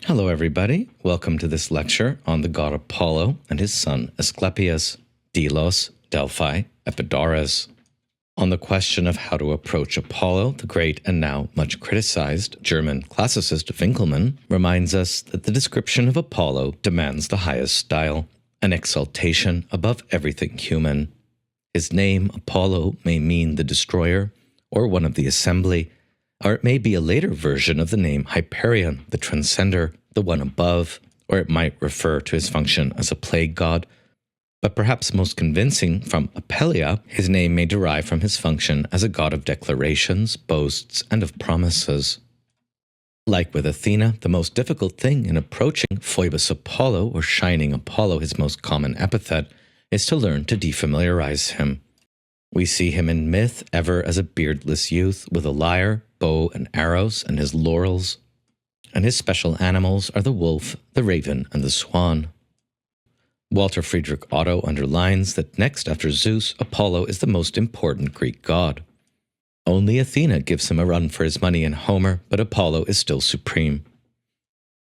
Hello everybody, welcome to this lecture on the god Apollo and his son Asclepius, Delos, Delphi, Epidaurus. On the question of how to approach Apollo, the great and now much criticized German classicist Winckelmann reminds us that the description of Apollo demands the highest style, an exaltation above everything human. His name, Apollo, may mean the destroyer, or one of the assembly, or it may be a later version of the name Hyperion, the transcender, the one above, or it might refer to his function as a plague god. But perhaps most convincing from Apellia, his name may derive from his function as a god of declarations, boasts, and of promises. Like with Athena, the most difficult thing in approaching Phoebus Apollo, or Shining Apollo, his most common epithet, is to learn to defamiliarize him. We see him in myth ever as a beardless youth with a lyre, bow and arrows, and his laurels, and his special animals are the wolf, the raven, and the swan. Walter Friedrich Otto underlines that next after Zeus, Apollo is the most important Greek god. Only Athena gives him a run for his money in Homer, but Apollo is still supreme.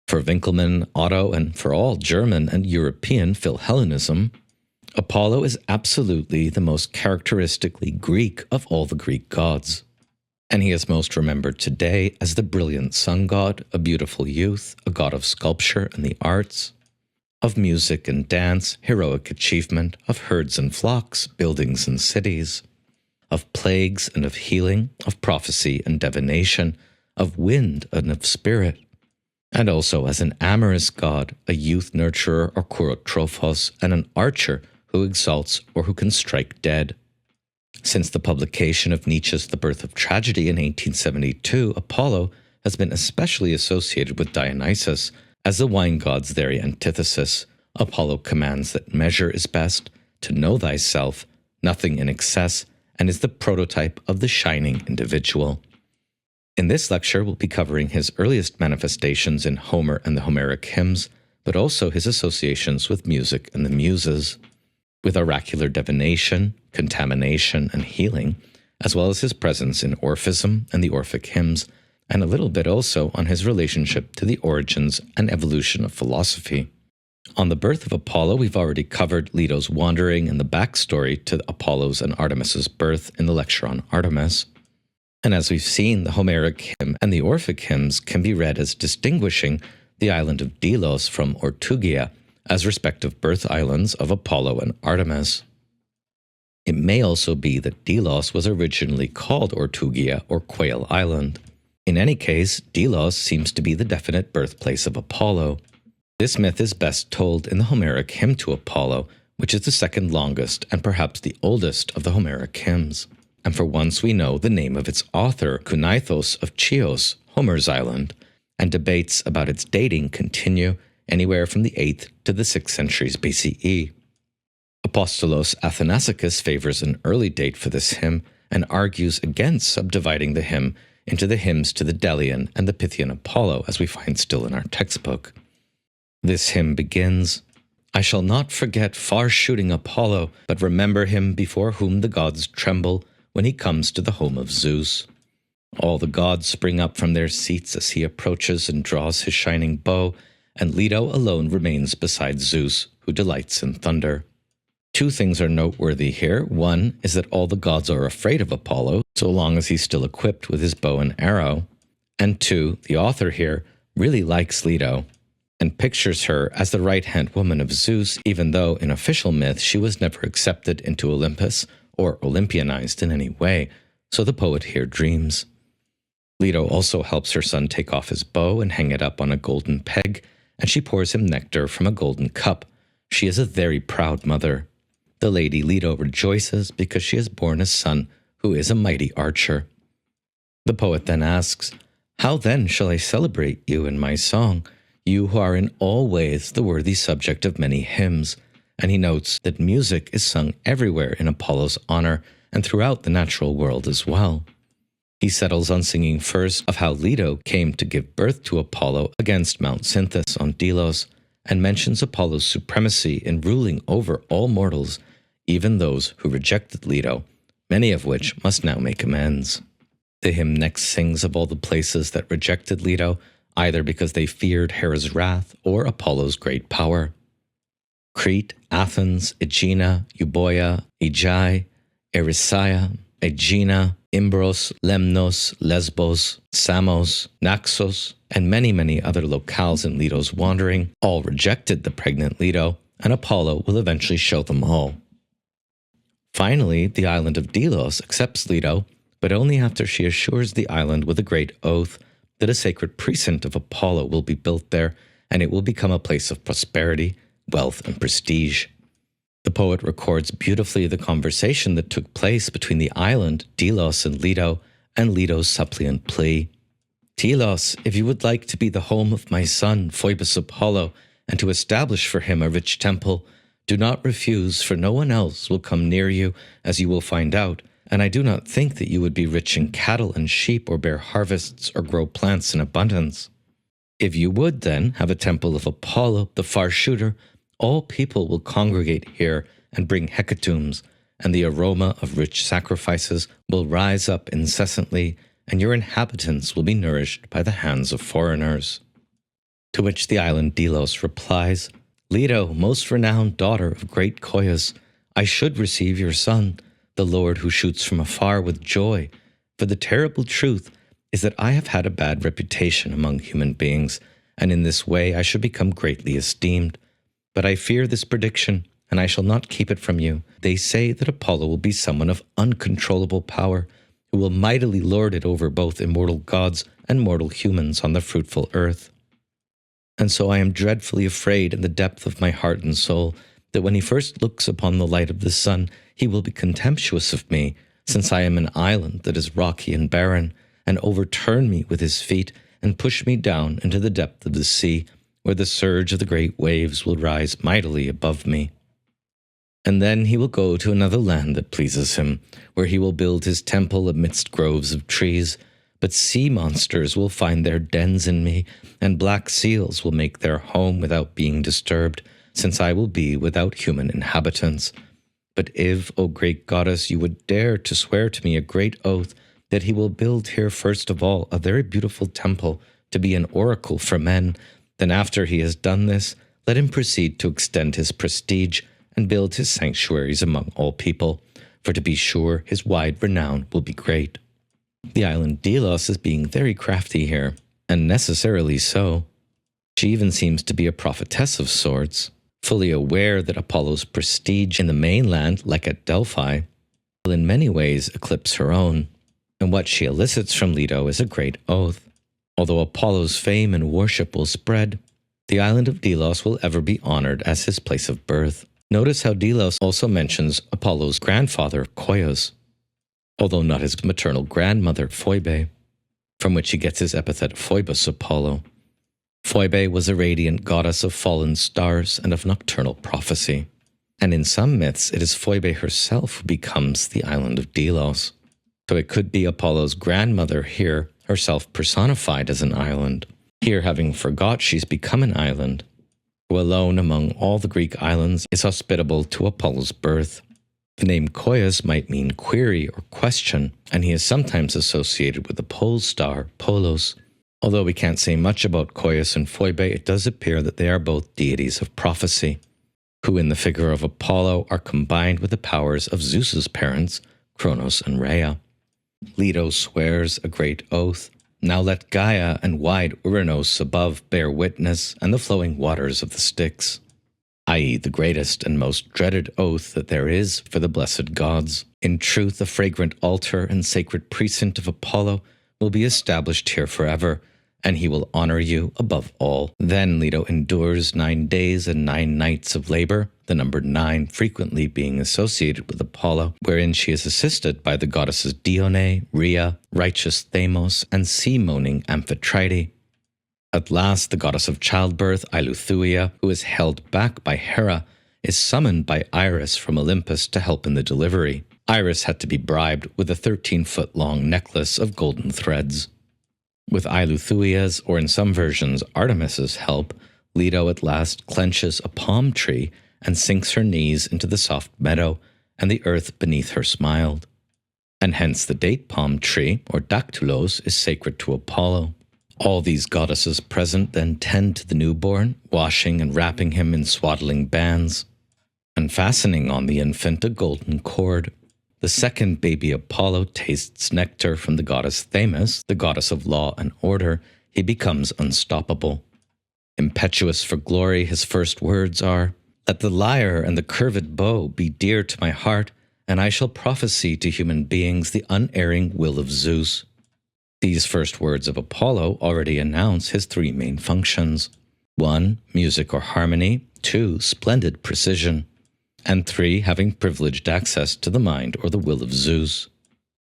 For Winckelmann, Otto, and for all German and European Philhellenism, Apollo is absolutely the most characteristically Greek of all the Greek gods. And he is most remembered today as the brilliant sun god, a beautiful youth, a god of sculpture and the arts, of music and dance, heroic achievement, of herds and flocks, buildings and cities, of plagues and of healing, of prophecy and divination, of wind and of spirit, and also as an amorous god, a youth nurturer or Kourotrophos, and an archer who exalts or who can strike dead. Since the publication of Nietzsche's The Birth of Tragedy in 1872, Apollo has been especially associated with Dionysos as the wine god's very antithesis. Apollo commands that measure is best, to know thyself, nothing in excess, and is the prototype of the shining individual. In this lecture, we'll be covering his earliest manifestations in Homer and the Homeric hymns, but also his associations with music and the Muses, with oracular divination, contamination, and healing, as well as his presence in Orphism and the Orphic hymns, and a little bit also on his relationship to the origins and evolution of philosophy. On the birth of Apollo, we've already covered Leto's wandering and the backstory to Apollo's and Artemis's birth in the lecture on Artemis. And as we've seen, the Homeric hymn and the Orphic hymns can be read as distinguishing the island of Delos from Ortugia, as respective birth islands of Apollo and Artemis. It may also be that Delos was originally called Ortugia or Quail Island. In any case, Delos seems to be the definite birthplace of Apollo. This myth is best told in the Homeric hymn to Apollo, which is the second longest and perhaps the oldest of the Homeric hymns. And for once we know the name of its author, Kunaithos of Chios, Homer's island, and debates about its dating continue anywhere from the 8th to the 6th centuries BCE. Apostolos Athanasicus favors an early date for this hymn and argues against subdividing the hymn into the hymns to the Delian and the Pythian Apollo, as we find still in our textbook. This hymn begins, I shall not forget far-shooting Apollo, but remember him before whom the gods tremble when he comes to the home of Zeus. All the gods spring up from their seats as he approaches and draws his shining bow, and Leto alone remains beside Zeus, who delights in thunder. Two things are noteworthy here. One is that all the gods are afraid of Apollo, so long as he's still equipped with his bow and arrow. And two, the author here really likes Leto, and pictures her as the right-hand woman of Zeus, even though in official myth she was never accepted into Olympus or Olympianized in any way, so the poet here dreams. Leto also helps her son take off his bow and hang it up on a golden peg, and she pours him nectar from a golden cup. She is a very proud mother. The lady Leto rejoices because she has borne a son who is a mighty archer. The poet then asks, how then shall I celebrate you in my song, you who are in all ways the worthy subject of many hymns? And he notes that music is sung everywhere in Apollo's honor and throughout the natural world as well. He settles on singing first of how Leto came to give birth to Apollo against Mount Cynthus on Delos, and mentions Apollo's supremacy in ruling over all mortals, even those who rejected Leto, many of which must now make amends. The hymn next sings of all the places that rejected Leto, either because they feared Hera's wrath or Apollo's great power. Crete, Athens, Aegina, Euboea, Aegae, Erysaia, Aegina, Imbros, Lemnos, Lesbos, Samos, Naxos, and many other locales in Leto's wandering all rejected the pregnant Leto, and Apollo will eventually show them all. Finally, the island of Delos accepts Leto, but only after she assures the island with a great oath that a sacred precinct of Apollo will be built there, and it will become a place of prosperity, wealth, and prestige. The poet records beautifully the conversation that took place between the island, Delos, and Leto's suppliant plea. Delos, if you would like to be the home of my son, Phoebus Apollo, and to establish for him a rich temple, do not refuse, for no one else will come near you, as you will find out, and I do not think that you would be rich in cattle and sheep or bear harvests or grow plants in abundance. If you would, then, have a temple of Apollo, the far shooter, all people will congregate here and bring hecatombs, and the aroma of rich sacrifices will rise up incessantly, and your inhabitants will be nourished by the hands of foreigners. To which the island Delos replies, Leto, most renowned daughter of great Coeus, I should receive your son, the Lord who shoots from afar with joy, for the terrible truth is that I have had a bad reputation among human beings, and in this way I should become greatly esteemed. But I fear this prediction, and I shall not keep it from you. They say that Apollo will be someone of uncontrollable power, who will mightily lord it over both immortal gods and mortal humans on the fruitful earth. And so I am dreadfully afraid in the depth of my heart and soul that when he first looks upon the light of the sun, he will be contemptuous of me, since I am an island that is rocky and barren, and overturn me with his feet and push me down into the depth of the sea, where the surge of the great waves will rise mightily above me. And then he will go to another land that pleases him, where he will build his temple amidst groves of trees, but sea monsters will find their dens in me, and black seals will make their home without being disturbed, since I will be without human inhabitants. But if, O great goddess, you would dare to swear to me a great oath that he will build here first of all a very beautiful temple to be an oracle for men, then after he has done this, let him proceed to extend his prestige and build his sanctuaries among all people, for to be sure his wide renown will be great. The island Delos is being very crafty here, and necessarily so. She even seems to be a prophetess of sorts, fully aware that Apollo's prestige in the mainland, like at Delphi, will in many ways eclipse her own, and what she elicits from Leto is a great oath. Although Apollo's fame and worship will spread, the island of Delos will ever be honored as his place of birth. Notice how Delos also mentions Apollo's grandfather, Coeus, although not his maternal grandmother, Phoebe, from which he gets his epithet Phoebus Apollo. Phoebe was a radiant goddess of fallen stars and of nocturnal prophecy, and in some myths it is Phoebe herself who becomes the island of Delos. So it could be Apollo's grandmother here, herself personified as an island, here having forgot she's become an island, who alone among all the Greek islands is hospitable to Apollo's birth. The name Coeus might mean query or question, and he is sometimes associated with the pole star, Polos. Although we can't say much about Coeus and Phoebe, it does appear that they are both deities of prophecy, who in the figure of Apollo are combined with the powers of Zeus's parents, Cronos and Rhea. Leto swears a great oath, now let Gaia and wide Uranos above bear witness, and the flowing waters of the Styx, i.e. the greatest and most dreaded oath that there is for the blessed gods. In truth, a fragrant altar and sacred precinct of Apollo will be established here forever, and he will honor you above all. Then Leto endures 9 days and 9 nights of labor, the number 9 frequently being associated with Apollo, wherein she is assisted by the goddesses Dione, Rhea, righteous Thamos, and sea-moaning Amphitrite. At last, the goddess of childbirth, Eileithyia, who is held back by Hera, is summoned by Iris from Olympus to help in the delivery. Iris had to be bribed with a 13-foot-long necklace of golden threads. With Eileithyia's, or in some versions Artemis's help, Leto at last clenches a palm tree and sinks her knees into the soft meadow, and the earth beneath her smiled. And hence the date palm tree, or dactylos, is sacred to Apollo. All these goddesses present then tend to the newborn, washing and wrapping him in swaddling bands, and fastening on the infant a golden cord. The second baby Apollo tastes nectar from the goddess Themis, the goddess of law and order. He becomes unstoppable. Impetuous for glory, his first words are, "Let the lyre and the curved bow be dear to my heart, and I shall prophesy to human beings the unerring will of Zeus." These first words of Apollo already announce his three main functions. 1. Music or harmony. 2. Splendid precision. And 3. Having privileged access to the mind or the will of Zeus.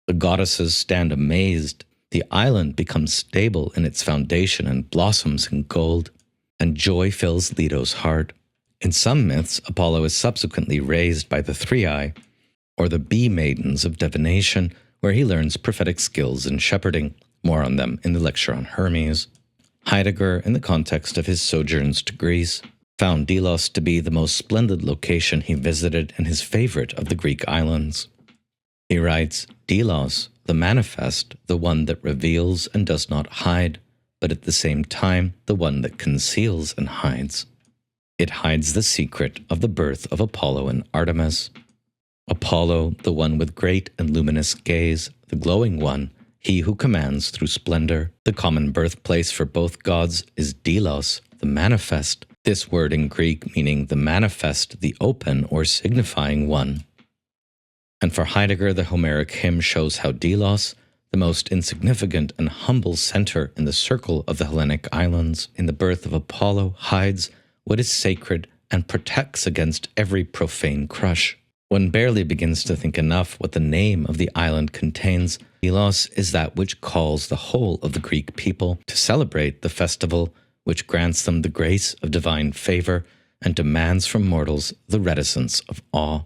The goddesses stand amazed. The island becomes stable in its foundation and blossoms in gold, and joy fills Leto's heart. In some myths, Apollo is subsequently raised by the Three-Eye, or the bee maidens of divination, where he learns prophetic skills in shepherding. More on them in the lecture on Hermes. Heidegger, in the context of his sojourns to Greece, found Delos to be the most splendid location he visited and his favorite of the Greek islands. He writes, "Delos, the manifest, the one that reveals and does not hide, but at the same time the one that conceals and hides. It hides the secret of the birth of Apollo and Artemis. Apollo, the one with great and luminous gaze, the glowing one, he who commands through splendor. The common birthplace for both gods is Delos, the manifest, this word in Greek meaning the manifest, the open, or signifying one." And for Heidegger, the Homeric hymn shows how Delos, the most insignificant and humble center in the circle of the Hellenic islands, in the birth of Apollo, hides what is sacred and protects against every profane crush. One barely begins to think enough what the name of the island contains. Delos is that which calls the whole of the Greek people to celebrate the festival which grants them the grace of divine favor and demands from mortals the reticence of awe.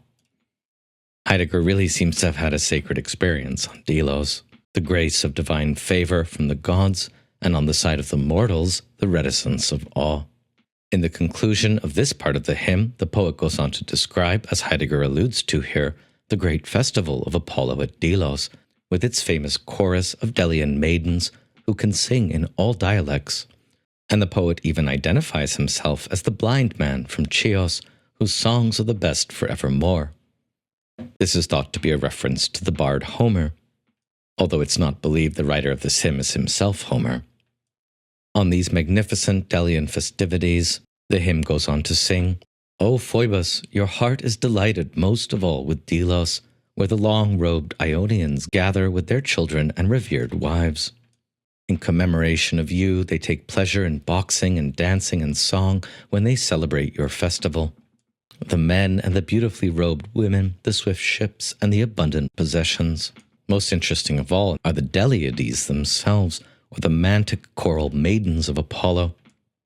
Heidegger really seems to have had a sacred experience on Delos, the grace of divine favor from the gods, and on the side of the mortals, the reticence of awe. In the conclusion of this part of the hymn, the poet goes on to describe, as Heidegger alludes to here, the great festival of Apollo at Delos, with its famous chorus of Delian maidens who can sing in all dialects. And the poet even identifies himself as the blind man from Chios, whose songs are the best forevermore. This is thought to be a reference to the bard Homer, although it's not believed the writer of this hymn is himself Homer. On these magnificent Delian festivities, the hymn goes on to sing, "O Phoebus, your heart is delighted most of all with Delos, where the long-robed Ionians gather with their children and revered wives. In commemoration of you, they take pleasure in boxing and dancing and song when they celebrate your festival. The men and the beautifully robed women, the swift ships and the abundant possessions. Most interesting of all are the Deliades themselves, or the mantic choral maidens of Apollo.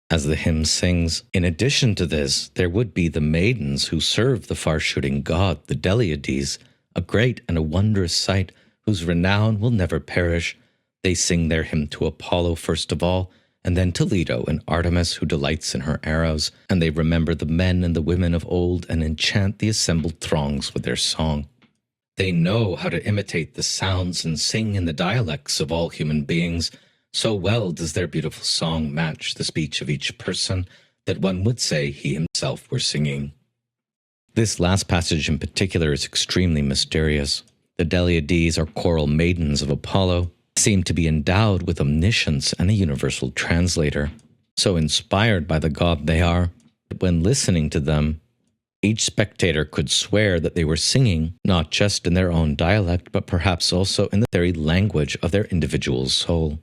As the hymn sings, in addition to this, there would be the maidens who serve the far-shooting god, the Deliades, a great and a wondrous sight, whose renown will never perish. They sing their hymn to Apollo first of all, and then to Leto and Artemis, who delights in her arrows, and they remember the men and the women of old and enchant the assembled throngs with their song. They know how to imitate the sounds and sing in the dialects of all human beings. So well does their beautiful song match the speech of each person that one would say he himself were singing." This last passage in particular is extremely mysterious. The Deliades, or choral maidens of Apollo, seem to be endowed with omniscience and a universal translator. So inspired by the god they are, that when listening to them, each spectator could swear that they were singing not just in their own dialect, but perhaps also in the very language of their individual soul.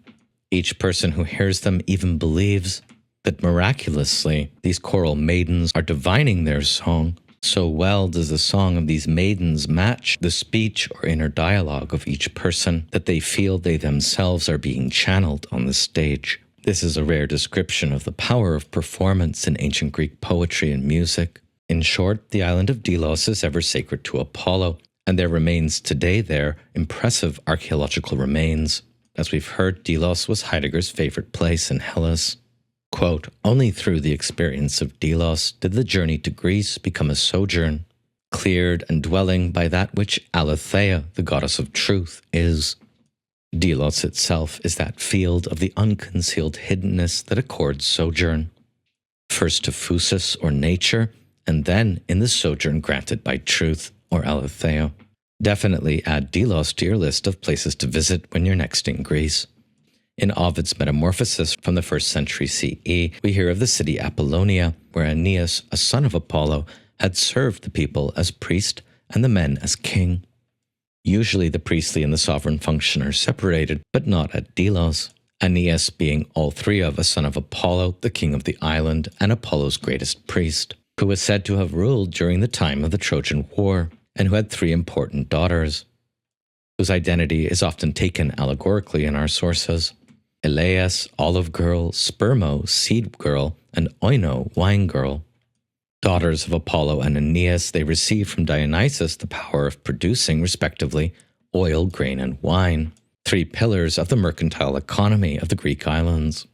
Each person who hears them even believes that miraculously these choral maidens are divining their song. So well does the song of these maidens match the speech or inner dialogue of each person that they feel they themselves are being channeled on the stage. This is a rare description of the power of performance in ancient Greek poetry and music. In short, the island of Delos is ever sacred to Apollo, and there remains today there impressive archaeological remains. As we've heard, Delos was Heidegger's favorite place in Hellas. Quote, "Only through the experience of Delos did the journey to Greece become a sojourn, cleared and dwelling by that which Aletheia, the goddess of truth, is." Delos itself is that field of the unconcealed hiddenness that accords sojourn, first to phusis or nature, and then in the sojourn granted by truth or aletheia. Definitely add Delos to your list of places to visit when you're next in Greece. In Ovid's Metamorphoses from the 1st century CE, we hear of the city Apollonia, where Aeneas, a son of Apollo, had served the people as priest and the men as king. Usually the priestly and the sovereign function are separated, but not at Delos. Aeneas being all three of a son of Apollo, the king of the island, and Apollo's greatest priest, who was said to have ruled during the time of the Trojan War, and who had 3 important daughters, whose identity is often taken allegorically in our sources: Eleas, olive girl; Spermo, seed girl; and Oino, wine girl. Daughters of Apollo and Aeneas, they received from Dionysos the power of producing, respectively, oil, grain, and wine, 3 pillars of the mercantile economy of the Greek islands.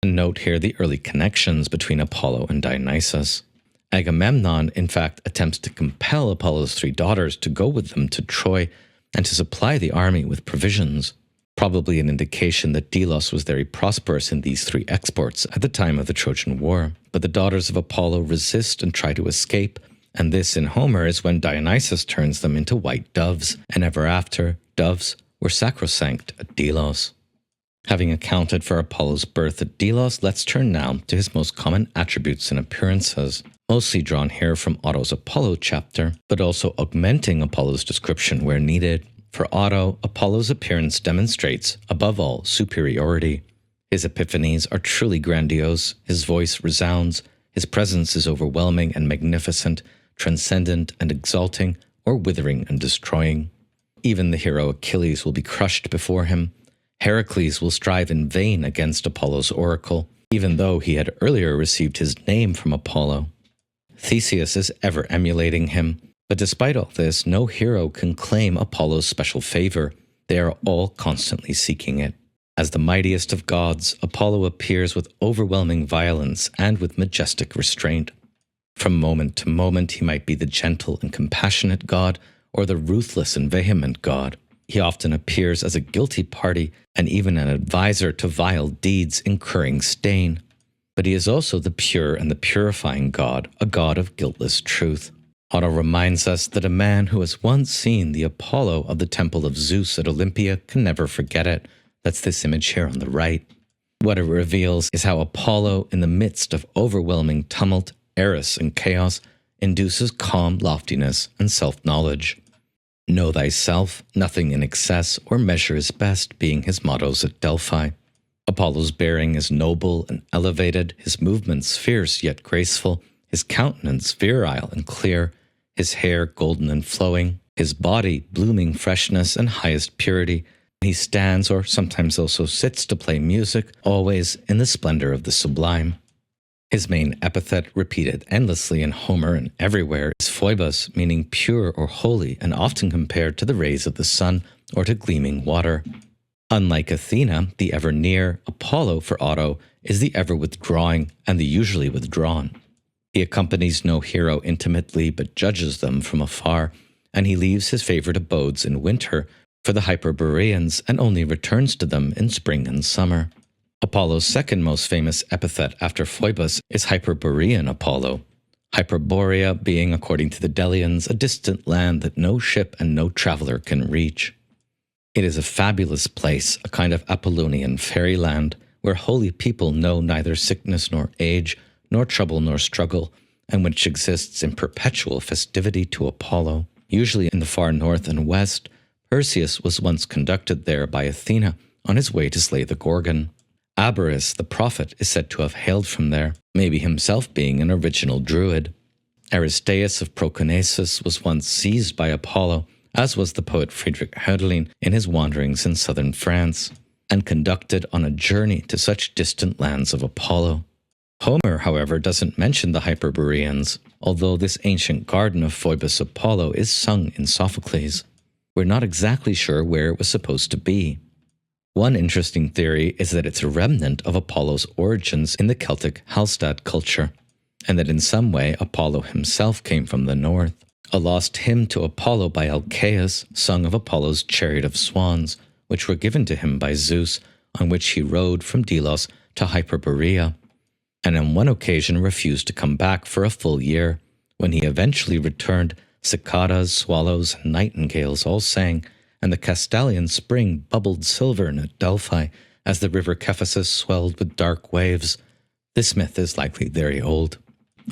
And note here the early connections between Apollo and Dionysos. Agamemnon, in fact, attempts to compel Apollo's 3 daughters to go with them to Troy and to supply the army with provisions, probably an indication that Delos was very prosperous in these 3 exports at the time of the Trojan War. But the daughters of Apollo resist and try to escape, and this in Homer is when Dionysus turns them into white doves, and ever after, doves were sacrosanct at Delos. Having accounted for Apollo's birth at Delos, let's turn now to his most common attributes and appearances, mostly drawn here from Otto's Apollo chapter, but also augmenting Apollo's description where needed. For Otto, Apollo's appearance demonstrates, above all, superiority. His epiphanies are truly grandiose, his voice resounds, his presence is overwhelming and magnificent, transcendent and exalting, or withering and destroying. Even the hero Achilles will be crushed before him. Heracles will strive in vain against Apollo's oracle, even though he had earlier received his name from Apollo. Theseus is ever emulating him, but despite all this, no hero can claim Apollo's special favor. They are all constantly seeking it. As the mightiest of gods, Apollo appears with overwhelming violence and with majestic restraint. From moment to moment, he might be the gentle and compassionate god, or the ruthless and vehement god. He often appears as a guilty party and even an advisor to vile deeds incurring stain. But he is also the pure and the purifying god, a god of guiltless truth. Otto reminds us that a man who has once seen the Apollo of the temple of Zeus at Olympia can never forget it. That's this image here on the right. What it reveals is how Apollo, in the midst of overwhelming tumult, eris, and chaos, induces calm loftiness and self-knowledge. Know thyself, nothing in excess or measure is best being his mottos at Delphi. Apollo's bearing is noble and elevated, his movements fierce yet graceful, his countenance virile and clear, his hair golden and flowing, his body blooming freshness and highest purity. He stands, or sometimes also sits, to play music, always in the splendor of the sublime. His main epithet, repeated endlessly in Homer and everywhere, is Phoebos, meaning pure or holy, and often compared to the rays of the sun or to gleaming water. Unlike Athena, the ever-near, Apollo, for Otto, is the ever-withdrawing and the usually withdrawn. He accompanies no hero intimately, but judges them from afar, and he leaves his favorite abodes in winter for the Hyperboreans and only returns to them in spring and summer. Apollo's second most famous epithet after Phoebus is Hyperborean Apollo, Hyperborea being, according to the Delians, a distant land that no ship and no traveler can reach. It is a fabulous place, a kind of Apollonian fairyland, where holy people know neither sickness nor age, nor trouble nor struggle, and which exists in perpetual festivity to Apollo. Usually in the far north and west, Perseus was once conducted there by Athena on his way to slay the Gorgon. Abaris, the prophet, is said to have hailed from there, maybe himself being an original druid. Aristeas of Proclus was once seized by Apollo, as was the poet Friedrich Hölderlin in his wanderings in southern France, and conducted on a journey to such distant lands of Apollo. Homer, however, doesn't mention the Hyperboreans, although this ancient garden of Phoebus Apollo is sung in Sophocles. We're not exactly sure where it was supposed to be. One interesting theory is that it's a remnant of Apollo's origins in the Celtic Hallstatt culture, and that in some way Apollo himself came from the north. A lost hymn to Apollo by Alcaeus, sung of Apollo's chariot of swans, which were given to him by Zeus, on which he rode from Delos to Hyperborea, and on one occasion refused to come back for a full year. When he eventually returned, cicadas, swallows, and nightingales all sang, and the Castalian spring bubbled silver at Delphi as the river Cephisus swelled with dark waves. This myth is likely very old.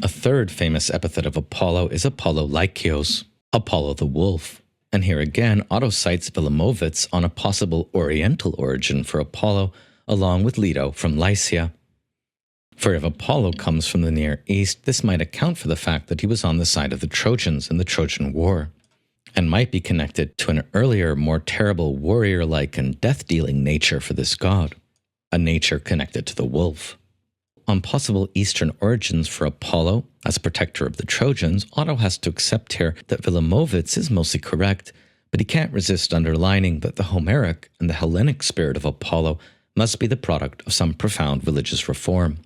A third famous epithet of Apollo is Apollo-Lykios, Apollo the wolf. And here again, Otto cites Wilemovitz on a possible Oriental origin for Apollo, along with Leto from Lycia. For if Apollo comes from the Near East, this might account for the fact that he was on the side of the Trojans in the Trojan War, and might be connected to an earlier, more terrible warrior-like and death-dealing nature for this god, a nature connected to the wolf. On possible Eastern origins for Apollo, as protector of the Trojans, Otto has to accept here that Wilemovitz is mostly correct, but he can't resist underlining that the Homeric and the Hellenic spirit of Apollo must be the product of some profound religious reform.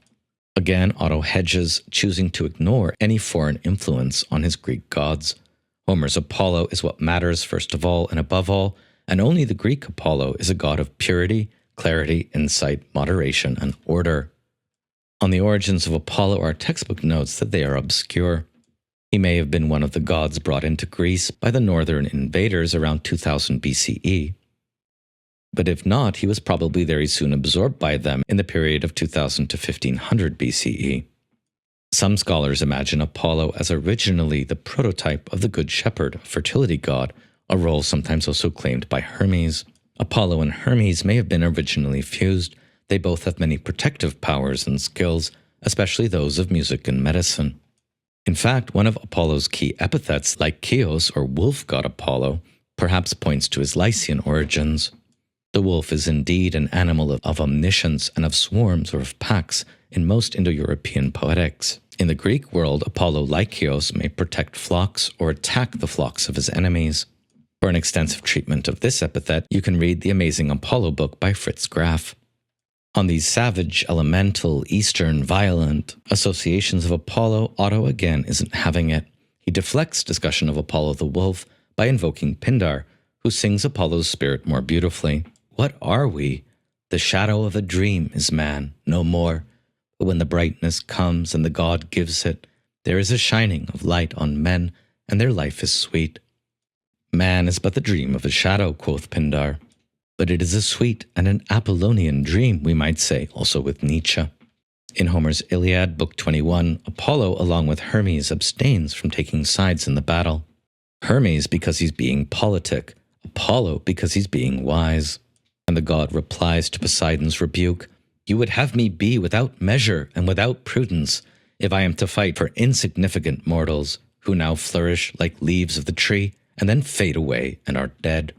Again, Otto hedges, choosing to ignore any foreign influence on his Greek gods. Homer's Apollo is what matters first of all and above all, and only the Greek Apollo is a god of purity, clarity, insight, moderation, and order. On the origins of Apollo, our textbook notes that they are obscure. He may have been one of the gods brought into Greece by the northern invaders around 2000 BCE. But if not, he was probably very soon absorbed by them in the period of 2000 to 1500 BCE. Some scholars imagine Apollo as originally the prototype of the Good Shepherd, a fertility god, a role sometimes also claimed by Hermes. Apollo and Hermes may have been originally fused. They both have many protective powers and skills, especially those of music and medicine. In fact, one of Apollo's key epithets, Lykios or wolf god Apollo, perhaps points to his Lycian origins. The wolf is indeed an animal of omniscience and of swarms or of packs in most Indo-European poetics. In the Greek world, Apollo-Lykios may protect flocks or attack the flocks of his enemies. For an extensive treatment of this epithet, you can read the amazing Apollo book by Fritz Graf. On these savage, elemental, Eastern, violent associations of Apollo, Otto again isn't having it. He deflects discussion of Apollo the wolf by invoking Pindar, who sings Apollo's spirit more beautifully. What are we? The shadow of a dream is man, no more. But when the brightness comes and the god gives it, there is a shining of light on men, and their life is sweet. Man is but the dream of a shadow, quoth Pindar. But it is a sweet and an Apollonian dream, we might say, also with Nietzsche. In Homer's Iliad, Book 21, Apollo, along with Hermes, abstains from taking sides in the battle. Hermes because he's being politic, Apollo because he's being wise. And the god replies to Poseidon's rebuke, "You would have me be without measure and without prudence, if I am to fight for insignificant mortals, who now flourish like leaves of the tree, and then fade away and are dead."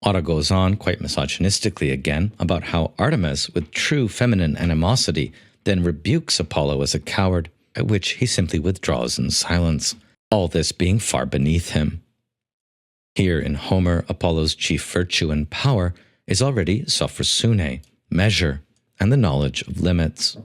Otto goes on, quite misogynistically again, about how Artemis, with true feminine animosity, then rebukes Apollo as a coward, at which he simply withdraws in silence, all this being far beneath him. Here in Homer, Apollo's chief virtue and power is already sophrosune, measure, and the knowledge of limits.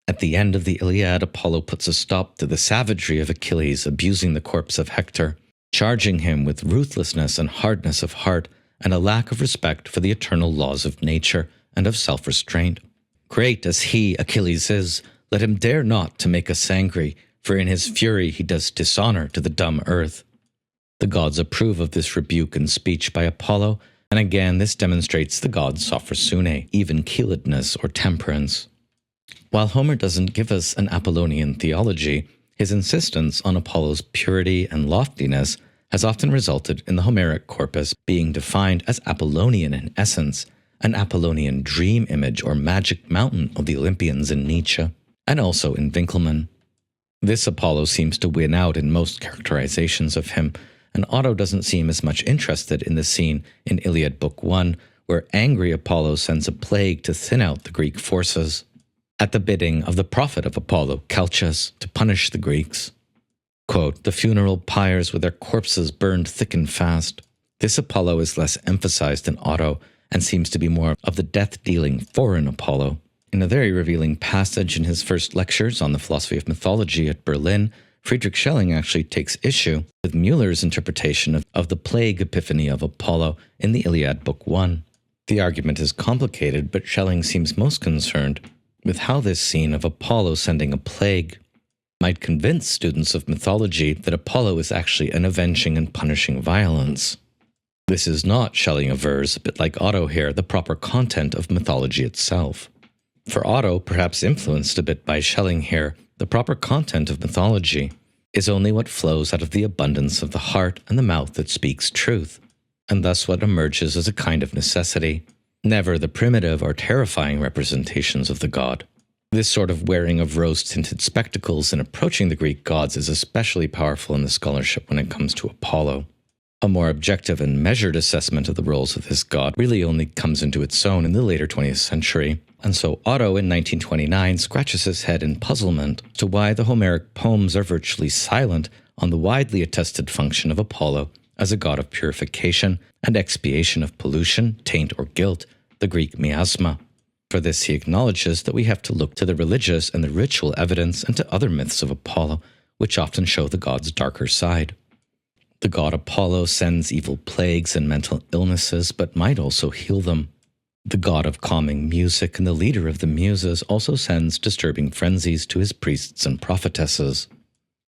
At the end of the Iliad, Apollo puts a stop to the savagery of Achilles abusing the corpse of Hector, charging him with ruthlessness and hardness of heart, and a lack of respect for the eternal laws of nature and of self-restraint. Great as he, Achilles, is, let him dare not to make us angry, for in his fury he does dishonor to the dumb earth. The gods approve of this rebuke and speech by Apollo, and again this demonstrates the god's sophrosune, even-keeledness or temperance. While Homer doesn't give us an Apollonian theology, his insistence on Apollo's purity and loftiness has often resulted in the Homeric corpus being defined as Apollonian in essence, an Apollonian dream image or magic mountain of the Olympians in Nietzsche, and also in Winckelmann. This Apollo seems to win out in most characterizations of him, and Otto doesn't seem as much interested in the scene in Iliad Book 1, where angry Apollo sends a plague to thin out the Greek forces, at the bidding of the prophet of Apollo, Calchas, to punish the Greeks. Quote, "The funeral pyres with their corpses burned thick and fast." This Apollo is less emphasized in Otto and seems to be more of the death-dealing foreign Apollo. In a very revealing passage in his first lectures on the philosophy of mythology at Berlin, Friedrich Schelling actually takes issue with Müller's interpretation of the plague epiphany of Apollo in the Iliad Book 1. The argument is complicated, but Schelling seems most concerned with how this scene of Apollo sending a plague might convince students of mythology that Apollo is actually an avenging and punishing violence. This is not, Schelling avers, a bit like Otto here, the proper content of mythology itself. For Otto, perhaps influenced a bit by Schelling here, the proper content of mythology is only what flows out of the abundance of the heart and the mouth that speaks truth, and thus what emerges as a kind of necessity, never the primitive or terrifying representations of the god. This sort of wearing of rose-tinted spectacles in approaching the Greek gods is especially powerful in the scholarship when it comes to Apollo. A more objective and measured assessment of the roles of this god really only comes into its own in the later 20th century, and so Otto in 1929 scratches his head in puzzlement as to why the Homeric poems are virtually silent on the widely attested function of Apollo as a god of purification and expiation of pollution, taint, or guilt, the Greek miasma. For this he acknowledges that we have to look to the religious and the ritual evidence and to other myths of Apollo, which often show the god's darker side. The god Apollo sends evil plagues and mental illnesses, but might also heal them. The god of calming music and the leader of the muses also sends disturbing frenzies to his priests and prophetesses.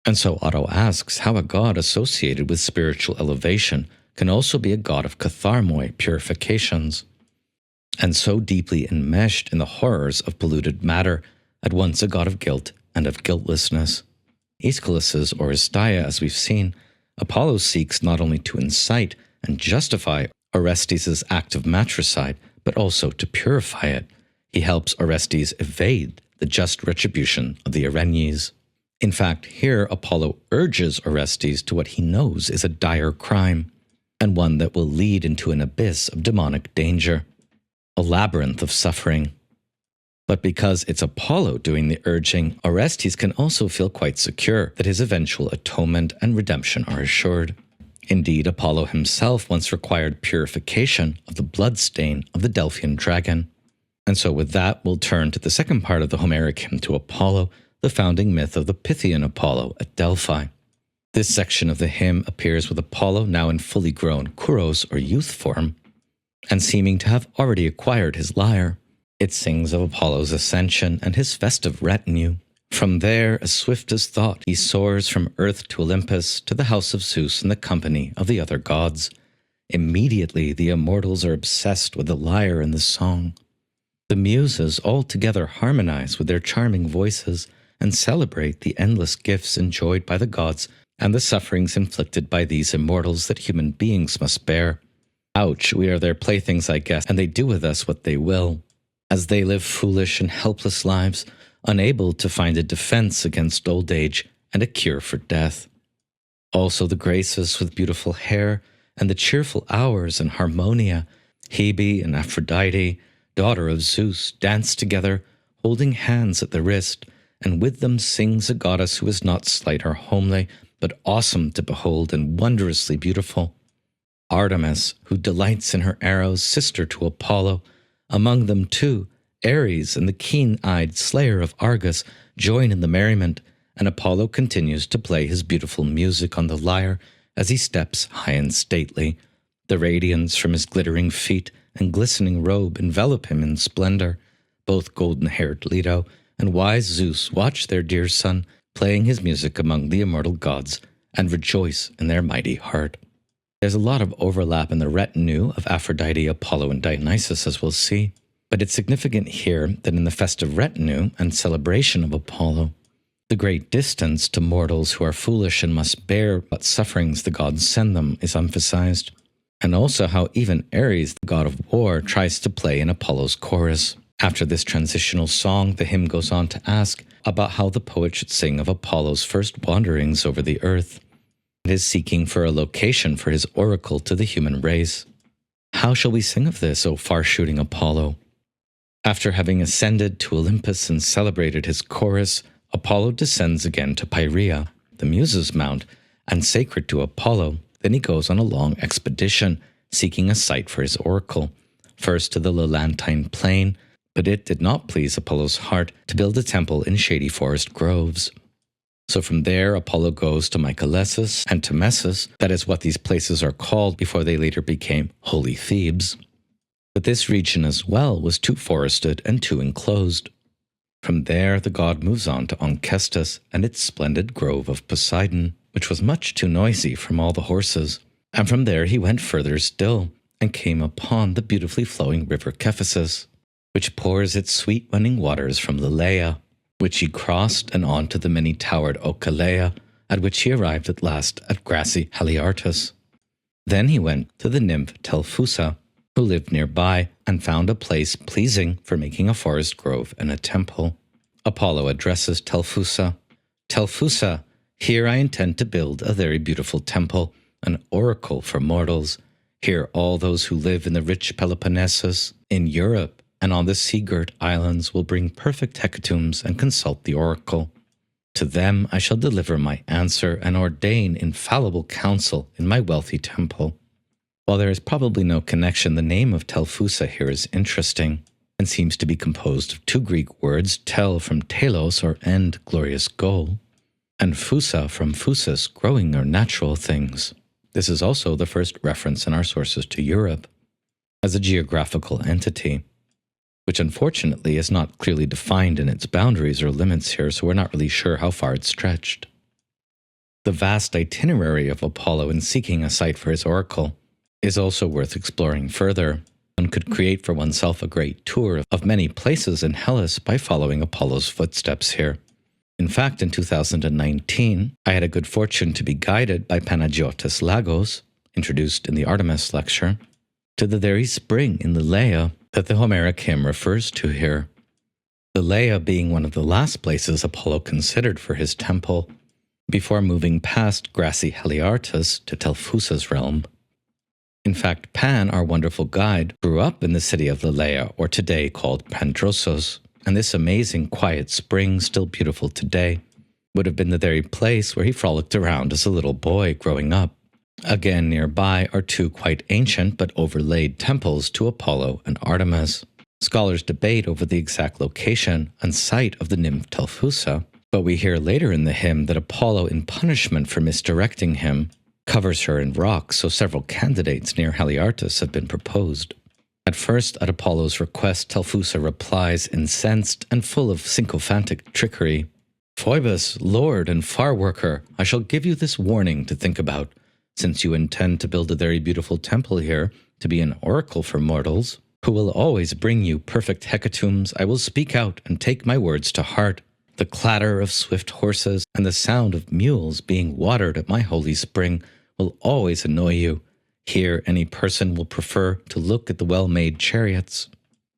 And so Otto asks how a god associated with spiritual elevation can also be a god of katharmoi, purifications, and so deeply enmeshed in the horrors of polluted matter, at once a god of guilt and of guiltlessness. Aeschylus's Oresteia, as we've seen, Apollo seeks not only to incite and justify Orestes' act of matricide, but also to purify it. He helps Orestes evade the just retribution of the Kerényis. In fact, here Apollo urges Orestes to what he knows is a dire crime, and one that will lead into an abyss of demonic danger, a labyrinth of suffering. But because it's Apollo doing the urging, Orestes can also feel quite secure that his eventual atonement and redemption are assured. Indeed, Apollo himself once required purification of the bloodstain of the Delphian dragon. And so with that, we'll turn to the second part of the Homeric hymn to Apollo, the founding myth of the Pythian Apollo at Delphi. This section of the hymn appears with Apollo now in fully grown Kouros or youth form, and seeming to have already acquired his lyre. It sings of Apollo's ascension and his festive retinue. From there, as swift as thought, he soars from earth to Olympus to the house of Zeus in the company of the other gods. Immediately the immortals are obsessed with the lyre and the song. The muses all together harmonize with their charming voices and celebrate the endless gifts enjoyed by the gods and the sufferings inflicted by these immortals that human beings must bear. Ouch, we are their playthings, I guess, and they do with us what they will, as they live foolish and helpless lives, unable to find a defense against old age and a cure for death. Also the Graces with beautiful hair, and the cheerful hours and Harmonia, Hebe and Aphrodite, daughter of Zeus, dance together, holding hands at the wrist, and with them sings a goddess who is not slight or homely, but awesome to behold and wondrously beautiful. Artemis, who delights in her arrows, sister to Apollo. Among them too, Ares and the keen-eyed slayer of Argus join in the merriment, and Apollo continues to play his beautiful music on the lyre as he steps high and stately. The radiance from his glittering feet and glistening robe envelop him in splendor. Both golden-haired Leto and wise Zeus watch their dear son playing his music among the immortal gods and rejoice in their mighty heart. There's a lot of overlap in the retinue of Aphrodite, Apollo, and Dionysos, as we'll see, but it's significant here that in the festive retinue and celebration of Apollo, the great distance to mortals who are foolish and must bear what sufferings the gods send them is emphasized, and also how even Ares, the god of war, tries to play in Apollo's chorus. After this transitional song, the hymn goes on to ask about how the poet should sing of Apollo's first wanderings over the earth, and his seeking for a location for his oracle to the human race. How shall we sing of this, O far-shooting Apollo? After having ascended to Olympus and celebrated his chorus, Apollo descends again to Pieria, the Muses' mount, and sacred to Apollo. Then he goes on a long expedition, seeking a site for his oracle, first to the Lelantine plain, but it did not please Apollo's heart to build a temple in shady forest groves. So from there, Apollo goes to Mycalessus and to Messus, that is what these places are called before they later became Holy Thebes. But this region as well was too forested and too enclosed. From there the god moves on to Onchestus and its splendid grove of Poseidon, which was much too noisy from all the horses. And from there he went further still, and came upon the beautifully flowing river Cephisus, which pours its sweet running waters from the Leia, which he crossed and on to the many-towered Ocelea, at which he arrived at last at grassy Haliartus. Then he went to the nymph Telphusa, who lived nearby, and found a place pleasing for making a forest grove and a temple. Apollo addresses Telphusa. Telphusa, here I intend to build a very beautiful temple, an oracle for mortals. Here all those who live in the rich Peloponnesus, in Europe, and on the sea-girt islands will bring perfect hecatombs and consult the oracle. To them I shall deliver my answer and ordain infallible counsel in my wealthy temple. While there is probably no connection, the name of Telphusa here is interesting, and seems to be composed of two Greek words, tel from telos or end, glorious goal, and phusa from phusis, growing or natural things. This is also the first reference in our sources to Europe as a geographical entity, which unfortunately is not clearly defined in its boundaries or limits here, so we're not really sure how far it stretched. The vast itinerary of Apollo in seeking a site for his oracle is also worth exploring further. One could create for oneself a great tour of many places in Hellas by following Apollo's footsteps here. In fact, in 2019, I had a good fortune to be guided by Panagiotis Lagos, introduced in the Artemis lecture, to the very spring in the Leia that the Homeric hymn refers to here. The Leia being one of the last places Apollo considered for his temple, before moving past grassy Haliartus to Telphusa's realm. In fact, Pan, our wonderful guide, grew up in the city of Leleia, or today called Pandrosos, and this amazing quiet spring, still beautiful today, would have been the very place where he frolicked around as a little boy growing up. Again, nearby are two quite ancient but overlaid temples to Apollo and Artemis. Scholars debate over the exact location and site of the nymph Telphusa, but we hear later in the hymn that Apollo, in punishment for misdirecting him, covers her in rocks, so several candidates near Haliartus have been proposed. At first, at Apollo's request, Telphusa replies, incensed and full of sycophantic trickery, "Phoebus, lord and far-worker, I shall give you this warning to think about. Since you intend to build a very beautiful temple here, to be an oracle for mortals, who will always bring you perfect hecatombs, I will speak out and take my words to heart. The clatter of swift horses and the sound of mules being watered at my holy spring will always annoy you. Here any person will prefer to look at the well-made chariots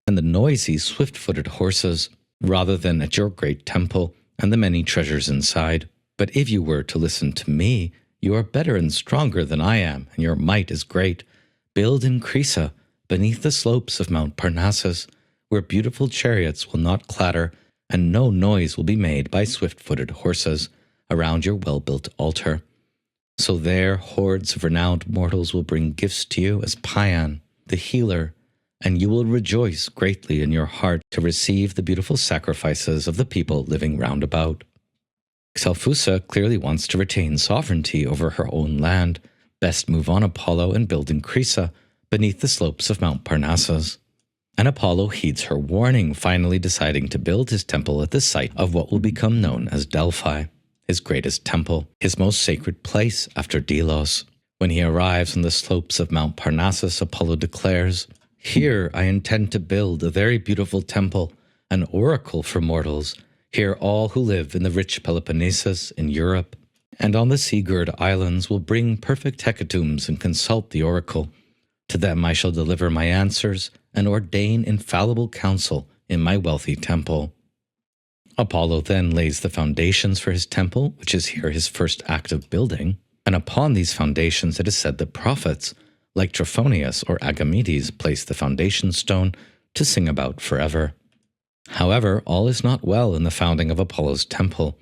and the noisy, swift-footed horses, rather than at your great temple and the many treasures inside. But if you were to listen to me, you are better and stronger than I am, and your might is great. Build in Crisa, beneath the slopes of Mount Parnassus, where beautiful chariots will not clatter, and no noise will be made by swift-footed horses, around your well-built altar. So there hordes of renowned mortals will bring gifts to you as Pythian, the healer, and you will rejoice greatly in your heart to receive the beautiful sacrifices of the people living round about." Telphusa clearly wants to retain sovereignty over her own land. Best move on, Apollo, and build in Crisa, beneath the slopes of Mount Parnassus. And Apollo heeds her warning, finally deciding to build his temple at the site of what will become known as Delphi, his greatest temple, his most sacred place after Delos. When he arrives on the slopes of Mount Parnassus, Apollo declares, "Here I intend to build a very beautiful temple, an oracle for mortals. Here all who live in the rich Peloponnesus in Europe and on the sea-girt islands will bring perfect hecatombs and consult the oracle. To them I shall deliver my answers and ordain infallible counsel in my wealthy temple." Apollo then lays the foundations for his temple, which is here his first act of building, and upon these foundations it is said that prophets, like Trophonius or Agamedes, place the foundation stone to sing about forever. However, all is not well in the founding of Apollo's temple,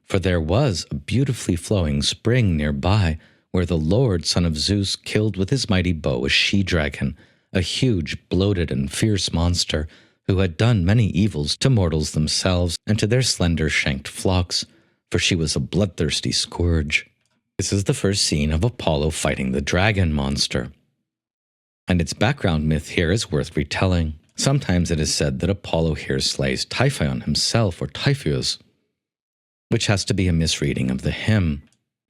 for there was a beautifully flowing spring nearby, where the Lord, son of Zeus, killed with his mighty bow a she-dragon, a huge, bloated, and fierce monster, who had done many evils to mortals themselves and to their slender-shanked flocks, for she was a bloodthirsty scourge. This is the first scene of Apollo fighting the dragon monster. And its background myth here is worth retelling. Sometimes it is said that Apollo here slays Typhon himself, or Typheus, which has to be a misreading of the hymn.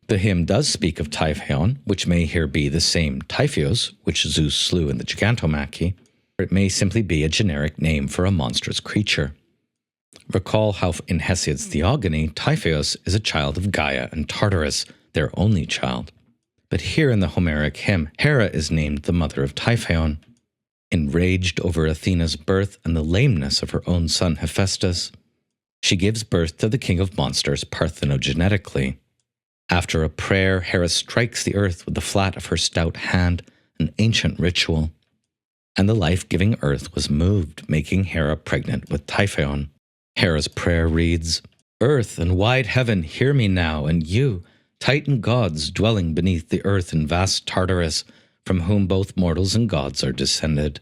The hymn does speak of Typhon, which may here be the same Typheus which Zeus slew in the Gigantomachy, or it may simply be a generic name for a monstrous creature. Recall how in Hesiod's Theogony, Typheus is a child of Gaia and Tartarus, their only child. But here in the Homeric hymn, Hera is named the mother of Typhon. Enraged over Athena's birth and the lameness of her own son Hephaestus, she gives birth to the king of monsters parthenogenetically. After a prayer, Hera strikes the earth with the flat of her stout hand, an ancient ritual. And the life-giving earth was moved, making Hera pregnant with Typhon. Hera's prayer reads, "Earth and wide heaven, hear me now, and you, Titan gods dwelling beneath the earth in vast Tartarus, from whom both mortals and gods are descended.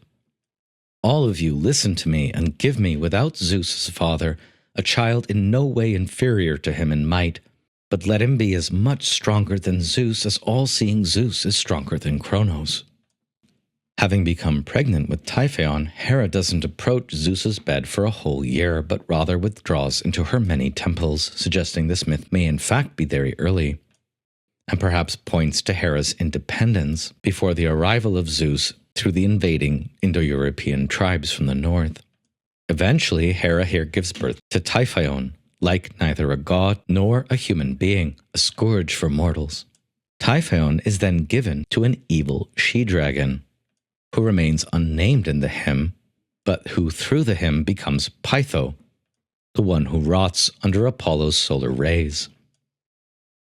All of you listen to me and give me, without Zeus as father, a child in no way inferior to him in might, but let him be as much stronger than Zeus as all-seeing Zeus is stronger than Cronos." Having become pregnant with Typhon, Hera doesn't approach Zeus's bed for a whole year, but rather withdraws into her many temples, suggesting this myth may in fact be very early, and perhaps points to Hera's independence before the arrival of Zeus through the invading Indo-European tribes from the north. Eventually, Hera here gives birth to Typhon, like neither a god nor a human being, a scourge for mortals. Typhon is then given to an evil she-dragon, who remains unnamed in the hymn, but who through the hymn becomes Pytho, the one who rots under Apollo's solar rays.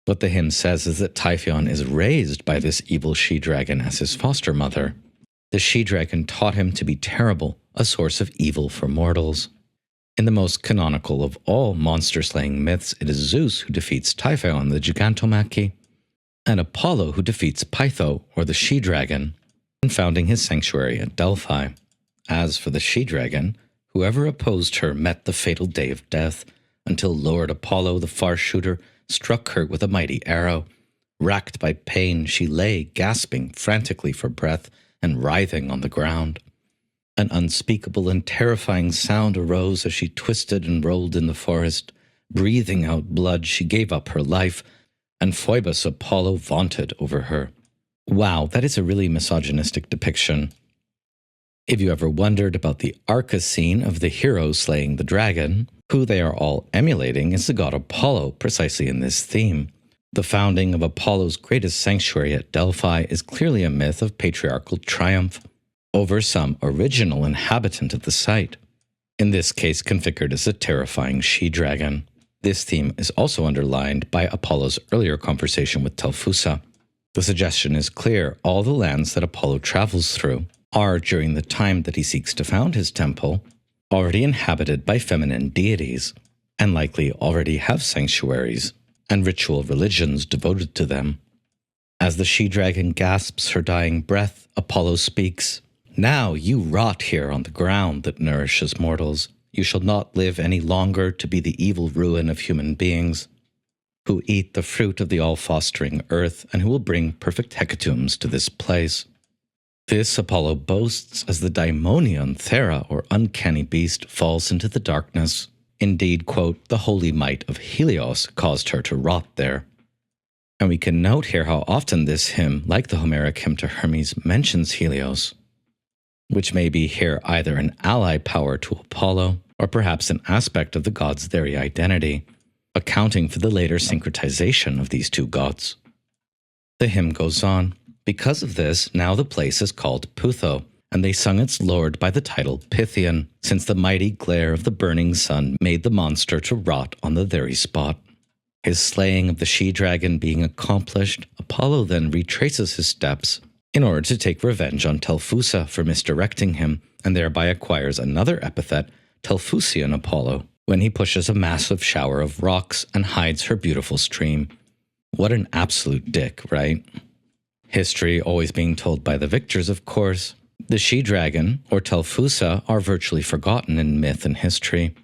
What the hymn says is that Typhon is raised by this evil she-dragon as his foster mother. The she-dragon taught him to be terrible, a source of evil for mortals. In the most canonical of all monster-slaying myths, it is Zeus who defeats Typhon in the Gigantomachy, and Apollo who defeats Pytho, or the she-dragon, in founding his sanctuary at Delphi. As for the she-dragon, whoever opposed her met the fatal day of death, until Lord Apollo, the far-shooter, struck her with a mighty arrow. Racked by pain, she lay, gasping frantically for breath and writhing on the ground. An unspeakable and terrifying sound arose as she twisted and rolled in the forest. Breathing out blood, she gave up her life, and Phoebus Apollo vaunted over her. Wow, that is a really misogynistic depiction. If you ever wondered about the Arca scene of the hero slaying the dragon, who they are all emulating is the god Apollo, precisely in this theme. The founding of Apollo's greatest sanctuary at Delphi is clearly a myth of patriarchal triumph over some original inhabitant of the site, in this case configured as a terrifying she-dragon. This theme is also underlined by Apollo's earlier conversation with Telphusa. The suggestion is clear: all the lands that Apollo travels through are, during the time that he seeks to found his temple, already inhabited by feminine deities, and likely already have sanctuaries and ritual religions devoted to them. As the she-dragon gasps her dying breath, Apollo speaks, "Now you rot here on the ground that nourishes mortals. You shall not live any longer to be the evil ruin of human beings, who eat the fruit of the all-fostering earth, and who will bring perfect hecatombs to this place." This Apollo boasts as the daimonion Thera, or uncanny beast, falls into the darkness. Indeed, quote, "the holy might of Helios caused her to rot there." And we can note here how often this hymn, like the Homeric hymn to Hermes, mentions Helios, which may be here either an ally power to Apollo, or perhaps an aspect of the god's very identity, accounting for the later syncretization of these two gods. The hymn goes on. Because of this, now the place is called Putho, and they sung its lord by the title Pythian, since the mighty glare of the burning sun made the monster to rot on the very spot. His slaying of the she-dragon being accomplished, Apollo then retraces his steps in order to take revenge on Telphusa for misdirecting him, and thereby acquires another epithet, Telphusian Apollo, when he pushes a massive shower of rocks and hides her beautiful stream. What an absolute dick, right? History always being told by the victors, of course. The she-dragon, or Telphusa, are virtually forgotten in myth and history.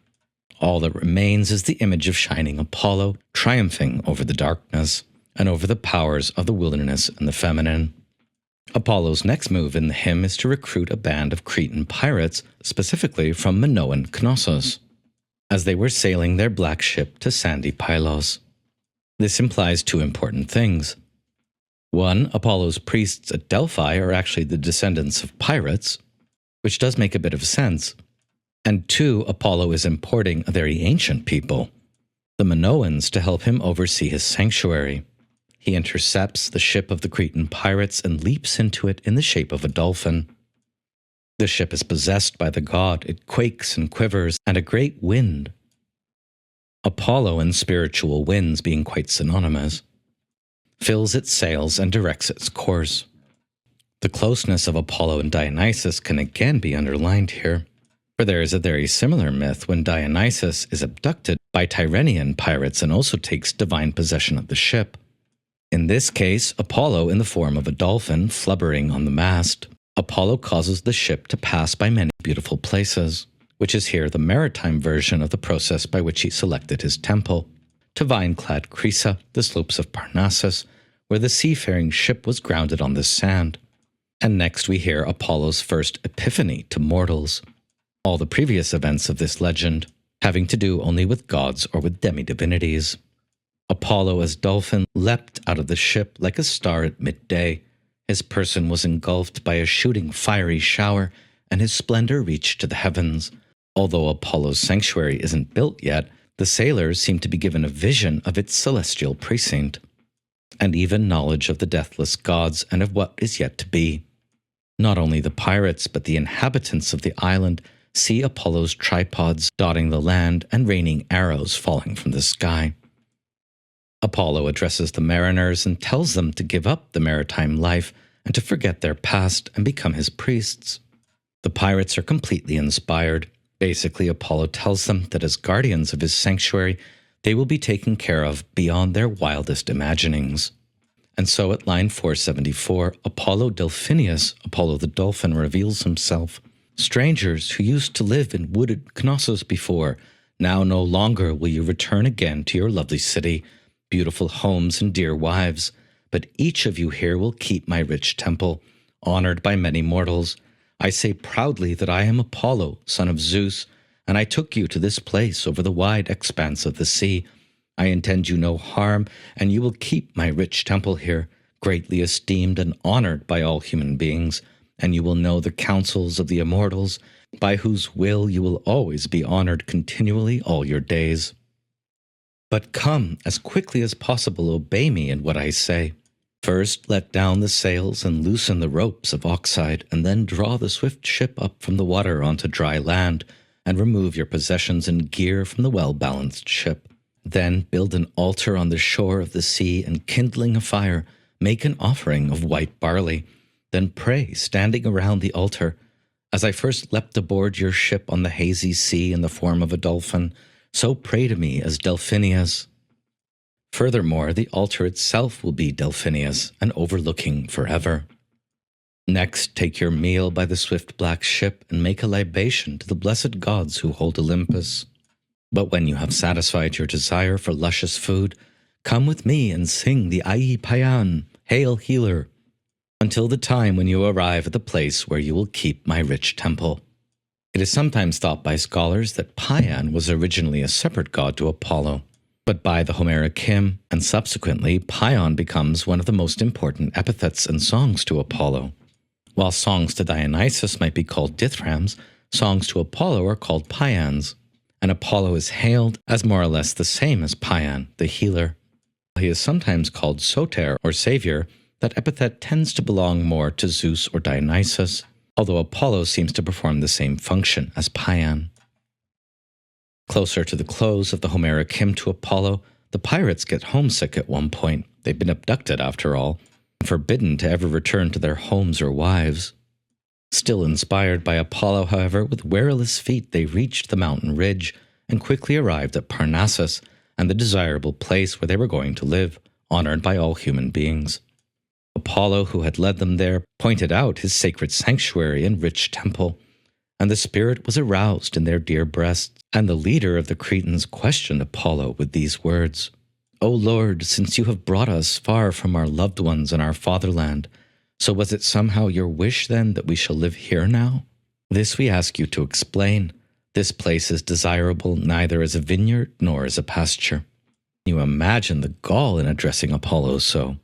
All that remains is the image of shining Apollo, triumphing over the darkness, and over the powers of the wilderness and the feminine. Apollo's next move in the hymn is to recruit a band of Cretan pirates, specifically from Minoan Knossos, as they were sailing their black ship to sandy Pylos. This implies two important things. One, Apollo's priests at Delphi are actually the descendants of pirates, which does make a bit of sense. And two, Apollo is importing a very ancient people, the Minoans, to help him oversee his sanctuary. He intercepts the ship of the Cretan pirates and leaps into it in the shape of a dolphin. The ship is possessed by the god, it quakes and quivers, and a great wind. Apollo and spiritual winds being quite synonymous, fills its sails and directs its course. The closeness of Apollo and Dionysus can again be underlined here, for there is a very similar myth when Dionysus is abducted by Tyrrhenian pirates and also takes divine possession of the ship. In this case, Apollo in the form of a dolphin flubbering on the mast, Apollo causes the ship to pass by many beautiful places, which is here the maritime version of the process by which he selected his temple, to vine-clad Crisa, the slopes of Parnassus, where the seafaring ship was grounded on the sand. And next we hear Apollo's first epiphany to mortals. All the previous events of this legend having to do only with gods or with demi-divinities. Apollo as dolphin leapt out of the ship like a star at midday. His person was engulfed by a shooting fiery shower, and his splendor reached to the heavens. Although Apollo's sanctuary isn't built yet, the sailors seem to be given a vision of its celestial precinct, and even knowledge of the deathless gods and of what is yet to be. Not only the pirates, but the inhabitants of the island see Apollo's tripods dotting the land and raining arrows falling from the sky. Apollo addresses the mariners and tells them to give up the maritime life and to forget their past and become his priests. The pirates are completely inspired. Basically, Apollo tells them that as guardians of his sanctuary, they will be taken care of beyond their wildest imaginings. And so at line 474, Apollo Delphinius, Apollo the dolphin, reveals himself. Strangers who used to live in wooded Knossos before, now no longer will you return again to your lovely city, beautiful homes and dear wives, but each of you here will keep my rich temple, honored by many mortals. I say proudly that I am Apollo, son of Zeus, and I took you to this place over the wide expanse of the sea. I intend you no harm, and you will keep my rich temple here, greatly esteemed and honored by all human beings, and you will know the counsels of the immortals, by whose will you will always be honored continually all your days. But come, as quickly as possible obey me in what I say. First let down the sails and loosen the ropes of oxide, and then draw the swift ship up from the water onto dry land, and remove your possessions and gear from the well-balanced ship. Then build an altar on the shore of the sea, and kindling a fire, make an offering of white barley. Then pray, standing around the altar. As I first leapt aboard your ship on the hazy sea in the form of a dolphin, so pray to me as Delphinius. Furthermore, the altar itself will be Delphinius, and overlooking forever. Next, take your meal by the swift black ship, and make a libation to the blessed gods who hold Olympus. But when you have satisfied your desire for luscious food, come with me and sing the Ai Payan, Hail Healer, until the time when you arrive at the place where you will keep my rich temple. It is sometimes thought by scholars that Payan was originally a separate god to Apollo, but by the Homeric hymn, and subsequently, Payan becomes one of the most important epithets and songs to Apollo. While songs to Dionysus might be called dithyrambics, songs to Apollo are called Paians, and Apollo is hailed as more or less the same as Payan, the healer. He is sometimes called Soter, or Savior. That epithet tends to belong more to Zeus or Dionysus, although Apollo seems to perform the same function as Payan. Closer to the close of the Homeric hymn to Apollo, the pirates get homesick at one point. They've been abducted, after all, and forbidden to ever return to their homes or wives. Still inspired by Apollo, however, with weariless feet they reached the mountain ridge and quickly arrived at Parnassus and the desirable place where they were going to live, honored by all human beings. Apollo, who had led them there, pointed out his sacred sanctuary and rich temple, and the spirit was aroused in their dear breasts, and the leader of the Cretans questioned Apollo with these words, O Lord, since you have brought us far from our loved ones and our fatherland, So was it somehow your wish then that we shall live here now? This we ask you to explain. This place is desirable neither as a vineyard nor as a pasture. You imagine the gall in addressing Apollo so.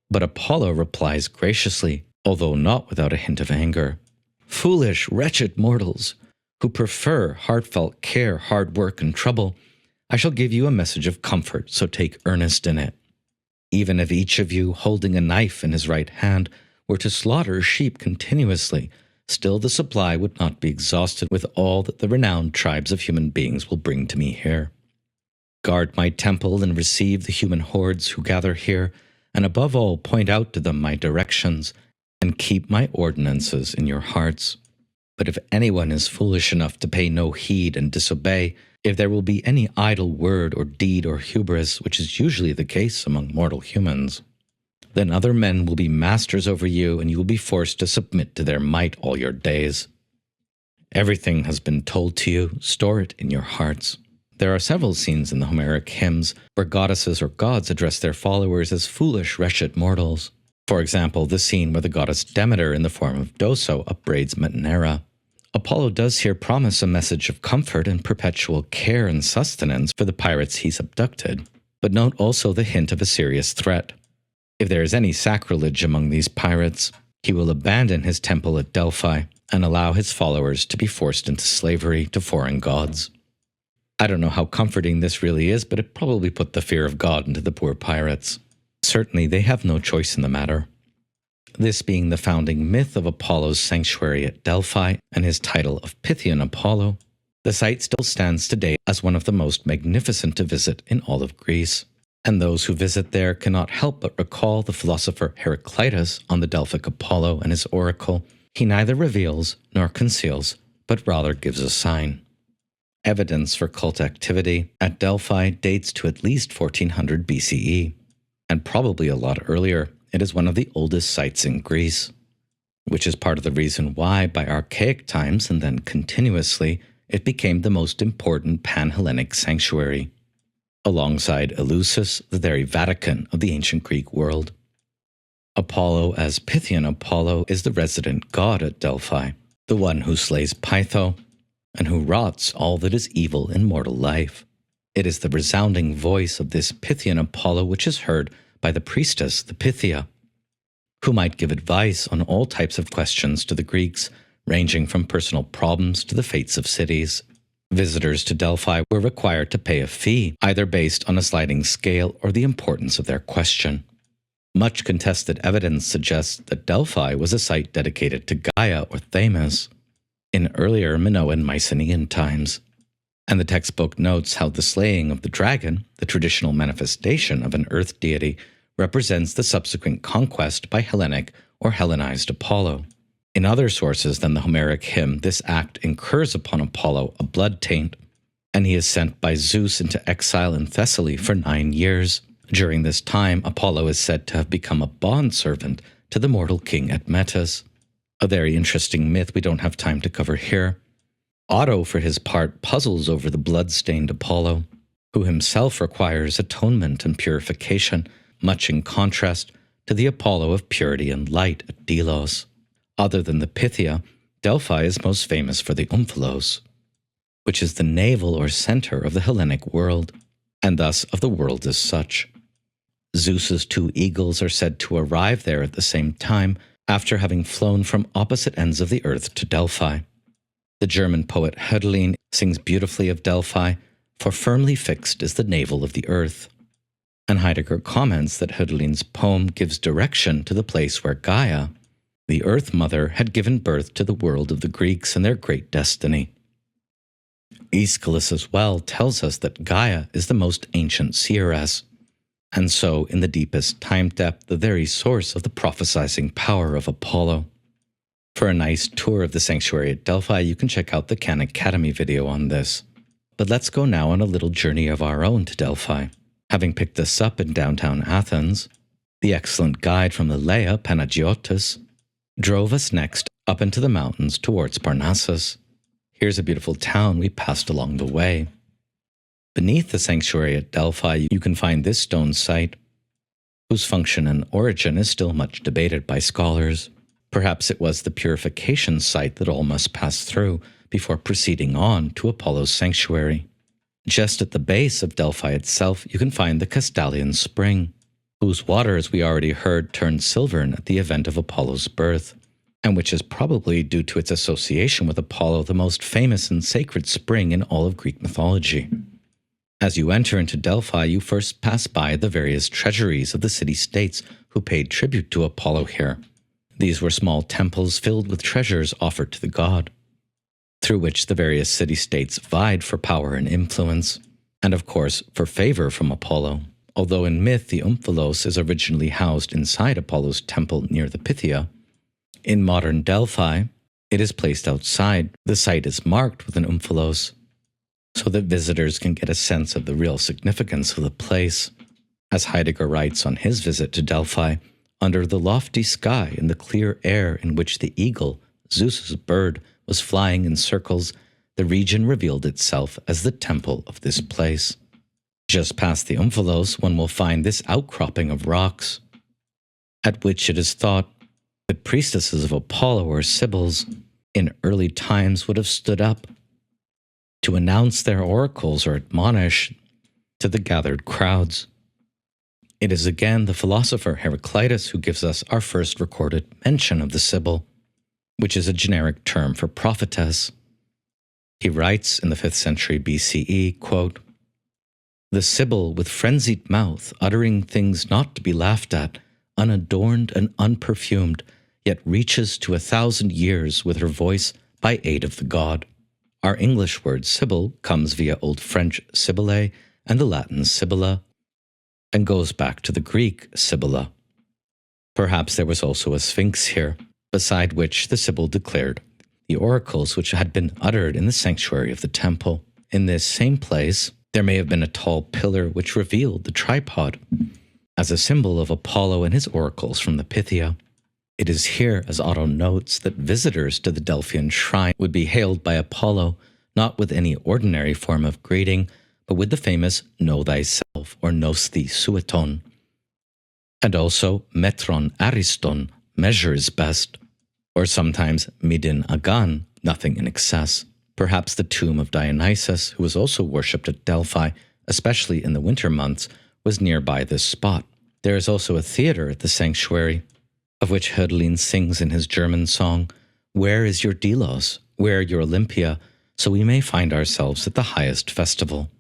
But Apollo replies graciously, although not without a hint of anger. Foolish, wretched mortals, who prefer heartfelt care, hard work, and trouble, I shall give you a message of comfort, so take earnest in it. Even if each of you, holding a knife in his right hand, were to slaughter sheep continuously, still the supply would not be exhausted with all that the renowned tribes of human beings will bring to me here. Guard my temple and receive the human hordes who gather here, and above all point out to them my directions, and keep my ordinances in your hearts. But if anyone is foolish enough to pay no heed and disobey, if there will be any idle word or deed or hubris, which is usually the case among mortal humans, then other men will be masters over you, and you will be forced to submit to their might all your days. Everything has been told to you, store it in your hearts. There are several scenes in the Homeric hymns where goddesses or gods address their followers as foolish, wretched mortals. For example, the scene where the goddess Demeter in the form of Doso upbraids Metanera. Apollo does here promise a message of comfort and perpetual care and sustenance for the pirates he's abducted, but note also the hint of a serious threat. If there is any sacrilege among these pirates, he will abandon his temple at Delphi and allow his followers to be forced into slavery to foreign gods. I don't know how comforting this really is, but it probably put the fear of God into the poor pirates. Certainly they have no choice in the matter. This being the founding myth of Apollo's sanctuary at Delphi and his title of Pythian Apollo, the site still stands today as one of the most magnificent to visit in all of Greece. And those who visit there cannot help but recall the philosopher Heraclitus on the Delphic Apollo and his oracle. He neither reveals nor conceals, but rather gives a sign. Evidence for cult activity at Delphi dates to at least 1400 BCE, and probably a lot earlier. It is one of the oldest sites in Greece, which is part of the reason why, by Archaic times and then continuously, it became the most important pan-Hellenic sanctuary, alongside Eleusis, the very Vatican of the ancient Greek world. Apollo as Pythian Apollo is the resident god at Delphi, the one who slays Pytho, and who rots all that is evil in mortal life. It is the resounding voice of this Pythian Apollo which is heard by the priestess, the Pythia, who might give advice on all types of questions to the Greeks, ranging from personal problems to the fates of cities. Visitors to Delphi were required to pay a fee, either based on a sliding scale or the importance of their question. Much contested evidence suggests that Delphi was a site dedicated to Gaia or Themis in earlier Minoan Mycenaean times. And the textbook notes how the slaying of the dragon, the traditional manifestation of an earth deity, represents the subsequent conquest by Hellenic or Hellenized Apollo. In other sources than the Homeric hymn, this act incurs upon Apollo a blood taint, and he is sent by Zeus into exile in Thessaly for 9 years. During this time, Apollo is said to have become a bondservant to the mortal king Admetus. A very interesting myth we don't have time to cover here. Otto, for his part, puzzles over the blood-stained Apollo, who himself requires atonement and purification, much in contrast to the Apollo of purity and light at Delos. Other than the Pythia, Delphi is most famous for the Omphalos, which is the navel or center of the Hellenic world, and thus of the world as such. Zeus's 2 eagles are said to arrive there at the same time after having flown from opposite ends of the earth to Delphi. The German poet Hölderlin sings beautifully of Delphi, for firmly fixed is the navel of the earth. And Heidegger comments that Hölderlin's poem gives direction to the place where Gaia, the Earth Mother, had given birth to the world of the Greeks and their great destiny. Aeschylus as well tells us that Gaia is the most ancient seeress, and so in the deepest time depth the very source of the prophesizing power of Apollo. For a nice tour of the sanctuary at Delphi, you can check out the Khan Academy video on this. But let's go now on a little journey of our own to Delphi. Having picked this up in downtown Athens, the excellent guide from the Leia, Panagiotis, drove us next up into the mountains towards Parnassus. Here's a beautiful town we passed along the way. Beneath the sanctuary at Delphi, you can find this stone site, whose function and origin is still much debated by scholars. Perhaps it was the purification site that all must pass through before proceeding on to Apollo's sanctuary. Just at the base of Delphi itself, you can find the Castalian spring, whose water, as we already heard, turned silvern at the event of Apollo's birth, and which is probably, due to its association with Apollo, the most famous and sacred spring in all of Greek mythology. As you enter into Delphi, you first pass by the various treasuries of the city-states who paid tribute to Apollo here. These were small temples filled with treasures offered to the god, through which the various city-states vied for power and influence, and of course for favor from Apollo. Although in myth the Omphalos is originally housed inside Apollo's temple near the Pythia, in modern Delphi it is placed outside. The site is marked with an Omphalos, so that visitors can get a sense of the real significance of the place. As Heidegger writes on his visit to Delphi, under the lofty sky and the clear air in which the eagle, Zeus's bird, was flying in circles, the region revealed itself as the temple of this place. Just past the Omphalos, one will find this outcropping of rocks, at which it is thought that priestesses of Apollo or Sybil's in early times would have stood up to announce their oracles or admonish to the gathered crowds. It is again the philosopher Heracles who gives us our first recorded mention of the Sybil, which is a generic term for prophetess. He writes in the 5th century BCE, quote, "The Sybil with frenzied mouth, uttering things not to be laughed at, unadorned and unperfumed, yet reaches to 1,000 years with her voice by aid of the god." Our English word Sybil comes via Old French Sibylle and the Latin Sibylla, and goes back to the Greek Sibylla. Perhaps there was also a sphinx here, beside which the Sybil declared the oracles which had been uttered in the sanctuary of the temple. In this same place, there may have been a tall pillar which revealed the tripod, as a symbol of Apollo and his oracles from the Pythia. It is here, as Otto notes, that visitors to the Delphian shrine would be hailed by Apollo, not with any ordinary form of greeting, but with the famous "Know thyself" or "Nos thee sueton," and also "Metron ariston," measure is best, or sometimes "Midin agan," nothing in excess. Perhaps the tomb of Dionysos, who was also worshipped at Delphi, especially in the winter months, was nearby this spot. There is also a theater at the sanctuary, of which Hölderlin sings in his German song, "Where is your Delos? Where your Olympia?" So we may find ourselves at the highest festival.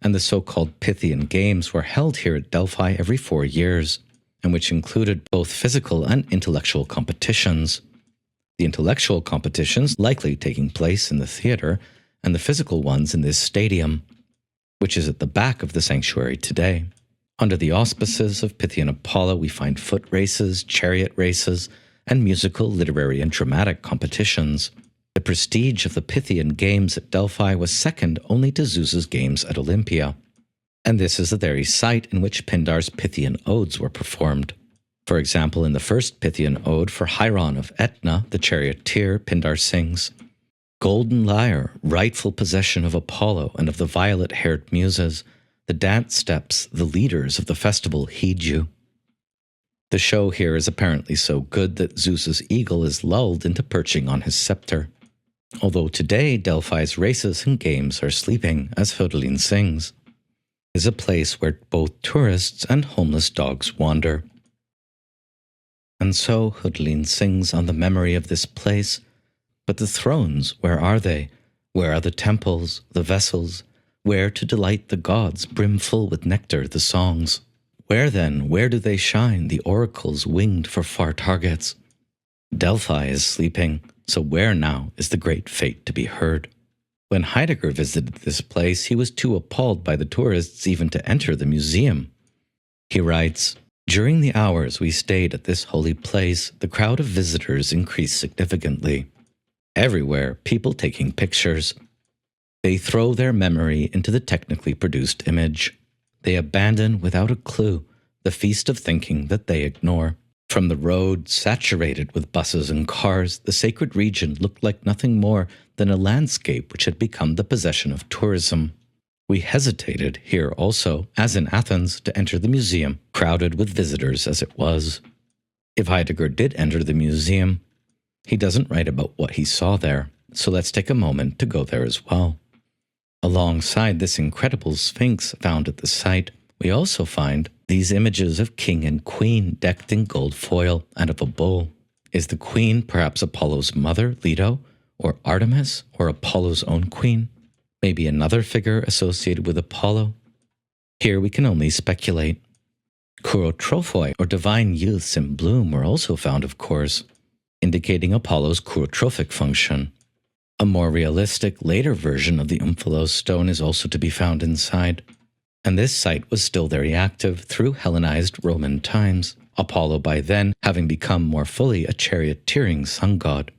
And the so-called Pythian games were held here at Delphi every 4 years, and which included both physical and intellectual competitions. The intellectual competitions likely taking place in the theater, and the physical ones in this stadium, which is at the back of the sanctuary today. Under the auspices of Pythian Apollo, we find foot races, chariot races, and musical, literary, and dramatic competitions. The prestige of the Pythian games at Delphi was second only to Zeus's games at Olympia, and this is the very site in which Pindar's Pythian odes were performed. For example, in the first Pythian ode for Hieron of Etna, the charioteer, Pindar sings, "Golden lyre, rightful possession of Apollo and of the violet-haired muses, the dance steps, the leaders of the festival heed you." The show here is apparently so good that Zeus's eagle is lulled into perching on his scepter. Although today Delphi's races and games are sleeping, as Hölderlin sings, it is a place where both tourists and homeless dogs wander. And so Hölderlin sings on the memory of this place, but the thrones, where are they? Where are the temples, the vessels? Where to delight the gods, brimful with nectar the songs? Where then, where do they shine, the oracles winged for far targets? Delphi is sleeping, so where now is the great fate to be heard? When Heidegger visited this place, he was too appalled by the tourists even to enter the museum. He writes, "During the hours we stayed at this holy place, the crowd of visitors increased significantly. Everywhere, people taking pictures. They throw their memory into the technically produced image. They abandon without a clue the feast of thinking that they ignore. From the road, saturated with buses and cars, the sacred region looked like nothing more than a landscape which had become the possession of tourism. We hesitated here also, as in Athens, to enter the museum. crowded with visitors as it was. If Heidegger did enter the museum, he doesn't write about what he saw there, so let's take a moment to go there as well. Alongside this incredible sphinx found at the site, we also find these images of king and queen decked in gold foil and of a bull. Is the queen perhaps Apollo's mother, Leto, or Artemis, or Apollo's own queen? Maybe another figure associated with Apollo? Here we can only speculate. Kourotrophoi, or divine youths in bloom, were also found, of course, indicating Apollo's courotrophic function. A more realistic, later version of the Omphalos stone is also to be found inside, and this site was still very active through Hellenized Roman times, Apollo by then having become more fully a charioteering sun god,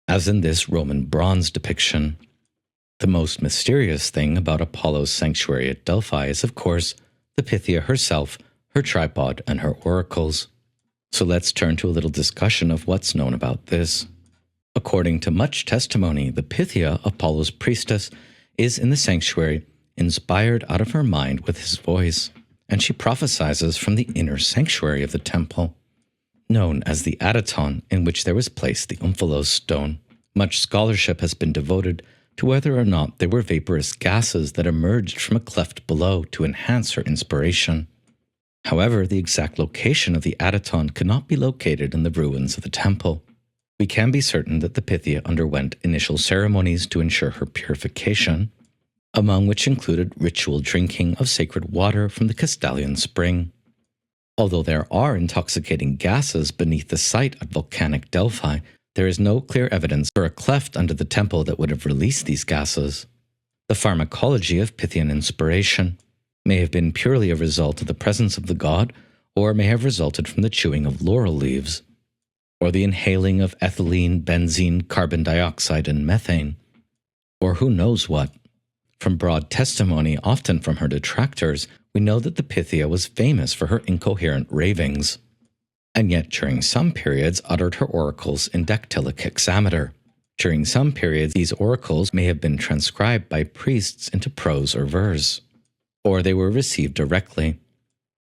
as in this Roman bronze depiction. The most mysterious thing about Apollo's sanctuary at Delphi is, of course, the Pythia herself, her tripod, and her oracles. So let's turn to a little discussion of what's known about this. According to much testimony, the Pythia, Apollo's priestess, is in the sanctuary, inspired out of her mind with his voice, and she prophesies from the inner sanctuary of the temple, known as the Adaton, in which there was placed the Omphalos stone. Much scholarship has been devoted to whether or not there were vaporous gases that emerged from a cleft below to enhance her inspiration. However, the exact location of the Adaton could not be located in the ruins of the temple. We can be certain that the Pythia underwent initial ceremonies to ensure her purification, among which included ritual drinking of sacred water from the Castalian spring. Although there are intoxicating gases beneath the site at volcanic Delphi, there is no clear evidence for a cleft under the temple that would have released these gases. The pharmacology of Pythian inspiration may have been purely a result of the presence of the god, or may have resulted from the chewing of laurel leaves, or the inhaling of ethylene, benzene, carbon dioxide, and methane, or who knows what. From broad testimony, often from her detractors, we know that the Pythia was famous for her incoherent ravings, and yet during some periods uttered her oracles in dactylic hexameter. During some periods, these oracles may have been transcribed by priests into prose or verse, or they were received directly.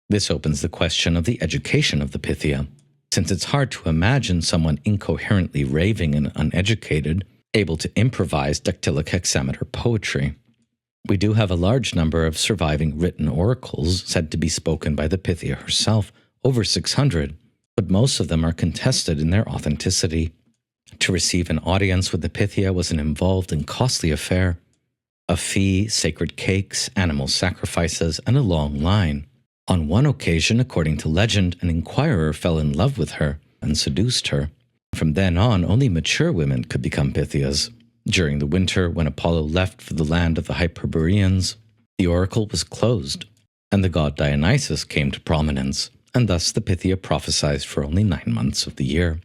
This opens the question of the education of the Pythia, since it's hard to imagine someone incoherently raving and uneducated, able to improvise dactylic hexameter poetry. We do have a large number of surviving written oracles said to be spoken by the Pythia herself, over 600, but most of them are contested in their authenticity. To receive an audience with the Pythia was an involved and costly affair. A fee, sacred cakes, animal sacrifices, and a long line. On one occasion, according to legend, an inquirer fell in love with her and seduced her. From then on, only mature women could become Pythias. During the winter, when Apollo left for the land of the Hyperboreans, the oracle was closed, and the god Dionysos came to prominence, and thus the Pythia prophesied for only 9 months of the year.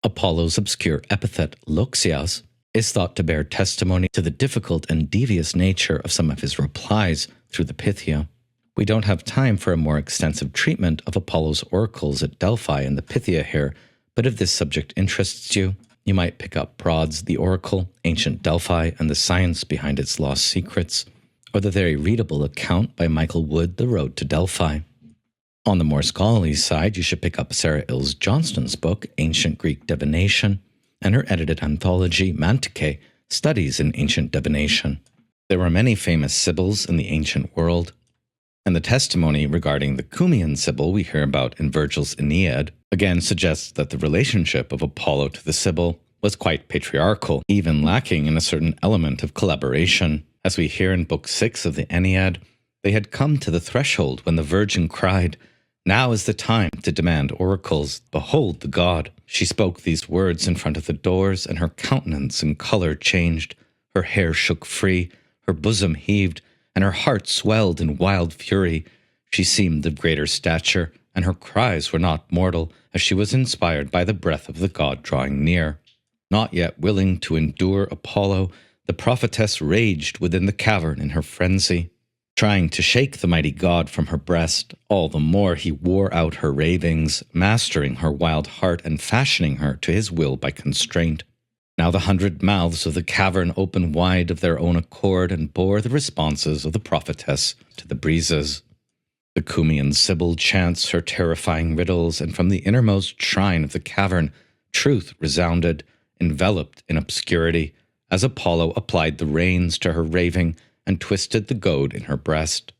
Apollo's obscure epithet, Loxias, is thought to bear testimony to the difficult and devious nature of some of his replies through the Pythia. We don't have time for a more extensive treatment of Apollo's oracles at Delphi and the Pythia here, but if this subject interests you, you might pick up Broad's The Oracle, Ancient Delphi, and the Science Behind Its Lost Secrets, or the very readable account by Michael Wood, The Road to Delphi. On the more scholarly side, you should pick up Sarah Ilse Johnston's book, Ancient Greek Divination, and her edited anthology, Mantike, Studies in Ancient Divination. There were many famous Sybils in the ancient world, and the testimony regarding the Cumaean Sybil we hear about in Virgil's Aeneid again suggests that the relationship of Apollo to the Sybil was quite patriarchal, even lacking in a certain element of collaboration. As we hear in Book 6 of the Aeneid, they had come to the threshold when the virgin cried, "Now is the time to demand oracles. Behold the god." She spoke these words in front of the doors, and her countenance and color changed. Her hair shook free, her bosom heaved, and her heart swelled in wild fury. She seemed of greater stature, and her cries were not mortal, as she was inspired by the breath of the god drawing near. Not yet willing to endure Apollo, the prophetess raged within the cavern in her frenzy, trying to shake the mighty god from her breast. All the more he wore out her ravings, mastering her wild heart and fashioning her to his will by constraint. Now the 100 mouths of the cavern opened wide of their own accord and bore the responses of the prophetess to the breezes. The Cumaean Sybil chants her terrifying riddles, and from the innermost shrine of the cavern, truth resounded, enveloped in obscurity, as Apollo applied the reins to her raving and twisted the goad in her breast.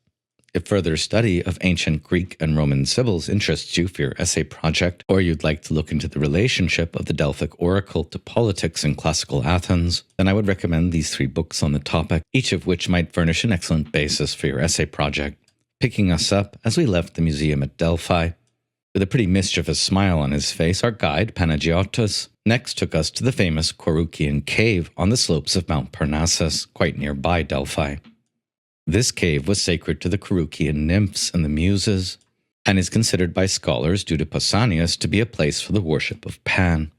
If further study of ancient Greek and Roman Sibyls interests you for your essay project, or you'd like to look into the relationship of the Delphic oracle to politics in classical Athens, then I would recommend these 3 books on the topic, each of which might furnish an excellent basis for your essay project. Picking us up as we left the museum at Delphi. With a pretty mischievous smile on his face, our guide, Panagiotis, next took us to the famous Corycian cave on the slopes of Mount Parnassus, quite nearby Delphi. This cave was sacred to the Corycian nymphs and the muses, and is considered by scholars due to Pausanias to be a place for the worship of Pan.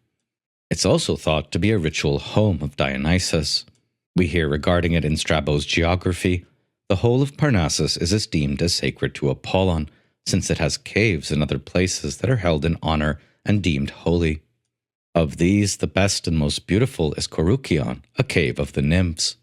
It's also thought to be a ritual home of Dionysus. We hear regarding it in Strabo's geography, the whole of Parnassus is esteemed as sacred to Apollon, since it has caves and other places that are held in honor and deemed holy. Of these, the best and most beautiful is Corycian, a cave of the nymphs.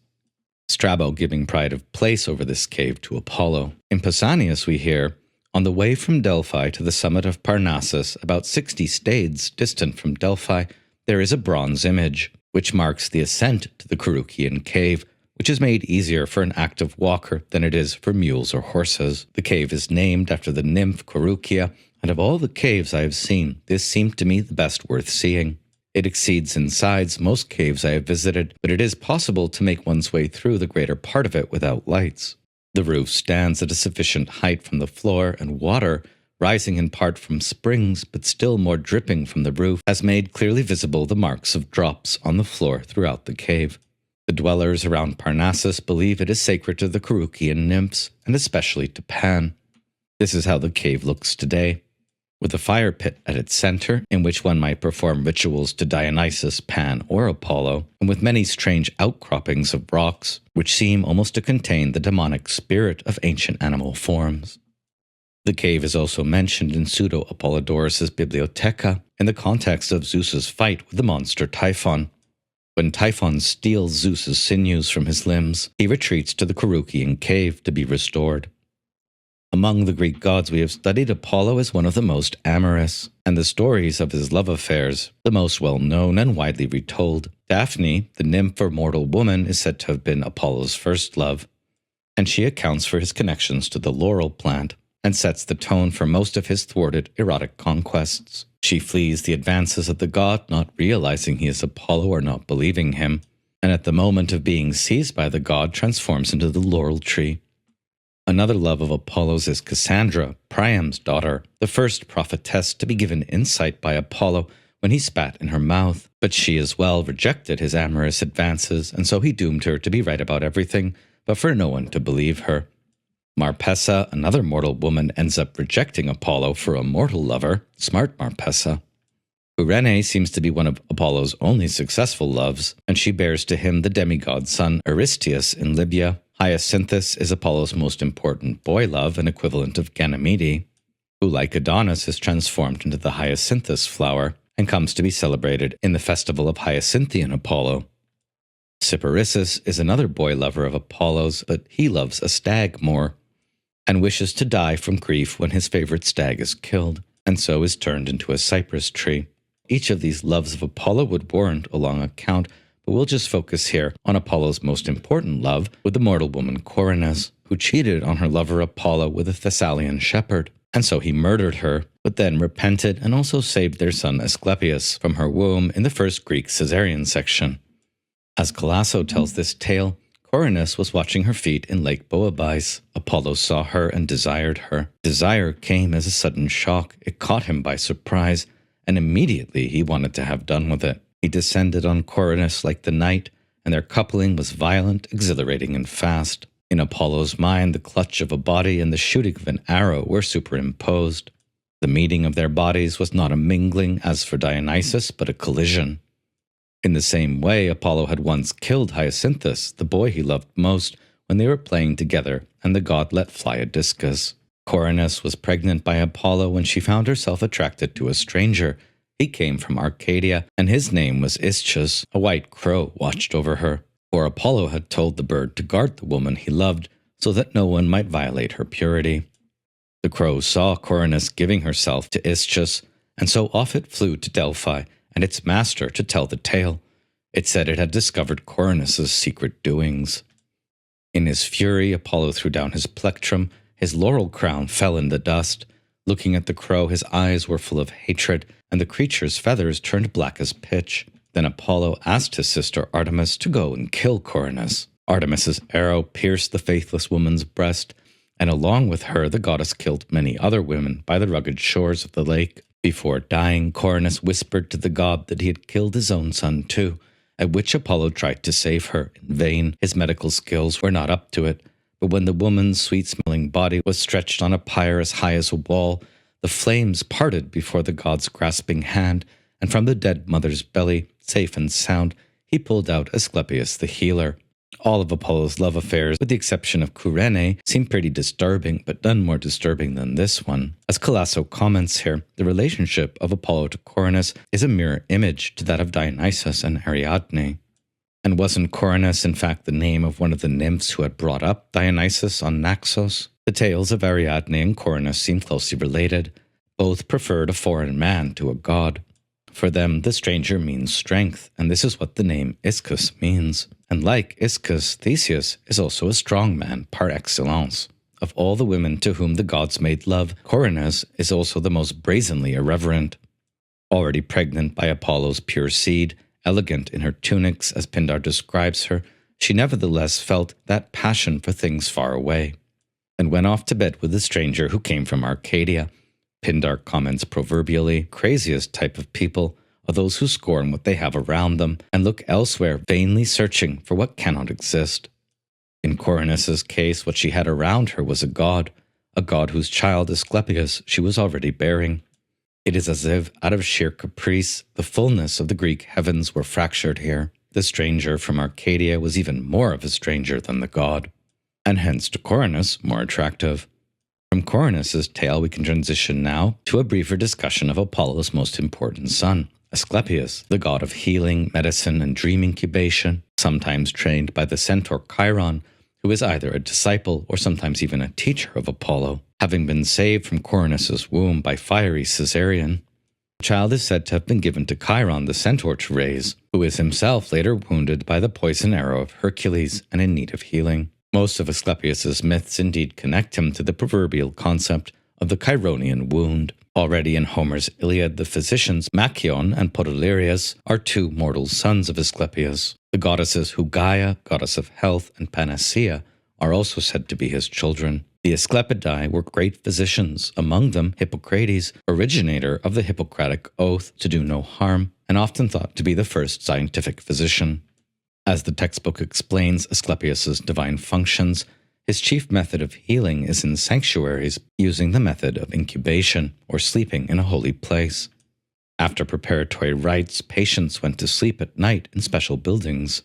Strabo giving pride of place over this cave to Apollo. In Pausanias we hear, on the way from Delphi to the summit of Parnassus, about 60 stades distant from Delphi, there is a bronze image, which marks the ascent to the Corycian cave, which is made easier for an active walker than it is for mules or horses. The cave is named after the nymph Corycia, and of all the caves I have seen, this seemed to me the best worth seeing. It exceeds in size most caves I have visited, but it is possible to make one's way through the greater part of it without lights. The roof stands at a sufficient height from the floor, and water, rising in part from springs but still more dripping from the roof, has made clearly visible the marks of drops on the floor throughout the cave. The dwellers around Parnassus believe it is sacred to the Corycian nymphs, and especially to Pan. This is how the cave looks today, with a fire pit at its center, in which one might perform rituals to Dionysus, Pan, or Apollo, and with many strange outcroppings of rocks, which seem almost to contain the demonic spirit of ancient animal forms. The cave is also mentioned in Pseudo-Apollodorus' Bibliotheca in the context of Zeus's fight with the monster Typhon. When Typhon steals Zeus's sinews from his limbs, he retreats to the Corycian cave to be restored. Among the Greek gods we have studied, Apollo is one of the most amorous, and the stories of his love affairs, the most well-known and widely retold. Daphne, the nymph or mortal woman, is said to have been Apollo's first love, and she accounts for his connections to the laurel plant, and sets the tone for most of his thwarted erotic conquests. She flees the advances of the god, not realizing he is Apollo or not believing him, and at the moment of being seized by the god transforms into the laurel tree. Another love of Apollo's is Cassandra, Priam's daughter, the first prophetess to be given insight by Apollo when he spat in her mouth, but she as well rejected his amorous advances, and so he doomed her to be right about everything, but for no one to believe her. Marpessa, another mortal woman, ends up rejecting Apollo for a mortal lover, smart Marpessa. Urene seems to be one of Apollo's only successful loves, and she bears to him the demigod son Aristeus in Libya. Hyacinthus is Apollo's most important boy love, an equivalent of Ganymede, who, like Adonis, is transformed into the hyacinthus flower and comes to be celebrated in the festival of Hyacinthian Apollo. Cyparissus is another boy lover of Apollo's, but he loves a stag more, and wishes to die from grief when his favorite stag is killed, and so is turned into a cypress tree. Each of these loves of Apollo would warrant a long account, but we'll just focus here on Apollo's most important love with the mortal woman Coronis, who cheated on her lover Apollo with a Thessalian shepherd, and so he murdered her, but then repented and also saved their son Asclepius from her womb in the first Greek Caesarean section. As Calasso tells this tale, Coronis was watching her feet in Lake Boabais. Apollo saw her and desired her. Desire came as a sudden shock. It caught him by surprise, and immediately he wanted to have done with it. He descended on Coronis like the night, and their coupling was violent, exhilarating, and fast. In Apollo's mind, the clutch of a body and the shooting of an arrow were superimposed. The meeting of their bodies was not a mingling, as for Dionysus, but a collision. In the same way, Apollo had once killed Hyacinthus, the boy he loved most, when they were playing together, and the god let fly a discus. Coronis was pregnant by Apollo when she found herself attracted to a stranger. He came from Arcadia, and his name was Ischus. A white crow watched over her, for Apollo had told the bird to guard the woman he loved, so that no one might violate her purity. The crow saw Coronis giving herself to Ischus, and so off it flew to Delphi and its master to tell the tale. It said it had discovered Coronis's secret doings. In his fury, Apollo threw down his plectrum, his laurel crown fell in the dust. Looking at the crow, his eyes were full of hatred, and the creature's feathers turned black as pitch. Then Apollo asked his sister Artemis to go and kill Coronis. Artemis's arrow pierced the faithless woman's breast, and along with her the goddess killed many other women by the rugged shores of the lake. Before dying, Coronis whispered to the god that he had killed his own son too, at which Apollo tried to save her. In vain, his medical skills were not up to it. But when the woman's sweet-smelling body was stretched on a pyre as high as a wall, the flames parted before the god's grasping hand, and from the dead mother's belly, safe and sound, he pulled out Asclepius the healer. All of Apollo's love affairs, with the exception of Kerényi, seem pretty disturbing, but none more disturbing than this one. As Calasso comments here, the relationship of Apollo to Coronis is a mirror image to that of Dionysos and Ariadne. And wasn't Coronis in fact the name of one of the nymphs who had brought up Dionysus on Naxos? The tales of Ariadne and Coronis seem closely related. Both preferred a foreign man to a god. For them, the stranger means strength, and this is what the name Ischus means. And like Ischus, Theseus is also a strong man par excellence. Of all the women to whom the gods made love, Coronis is also the most brazenly irreverent. Already pregnant by Apollo's pure seed, elegant in her tunics as Pindar describes her, she nevertheless felt that passion for things far away, and went off to bed with the stranger who came from Arcadia. Pindar comments proverbially, craziest type of people are those who scorn what they have around them and look elsewhere, vainly searching for what cannot exist. In Coronis's case, what she had around her was a god whose child Asclepius she was already bearing. It is as if, out of sheer caprice, the fullness of the Greek heavens were fractured here. The stranger from Arcadia was even more of a stranger than the god, and hence to Coronis more attractive. From Coronis's tale we can transition now to a briefer discussion of Apollo's most important son, Asclepius, the god of healing, medicine, and dream incubation, sometimes trained by the centaur Chiron, who is either a disciple or sometimes even a teacher of Apollo. Having been saved from Coronis's womb by fiery Caesarean, the child is said to have been given to Chiron the centaur to raise, who is himself later wounded by the poison arrow of Hercules and in need of healing. Most of Asclepius's myths indeed connect him to the proverbial concept of the Chironian wound. Already in Homer's Iliad, the physicians Machaon and Podalirius are two mortal sons of Asclepius. The goddesses Hugaia, goddess of health, and Panacea are also said to be his children. The Asclepidae were great physicians, among them Hippocrates, originator of the Hippocratic oath to do no harm, and often thought to be the first scientific physician. As the textbook explains Asclepius's divine functions, his chief method of healing is in sanctuaries, using the method of incubation, or sleeping in a holy place. After preparatory rites, patients went to sleep at night in special buildings,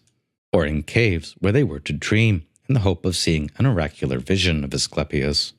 or in caves where they were to dream, in the hope of seeing an oracular vision of Asclepius,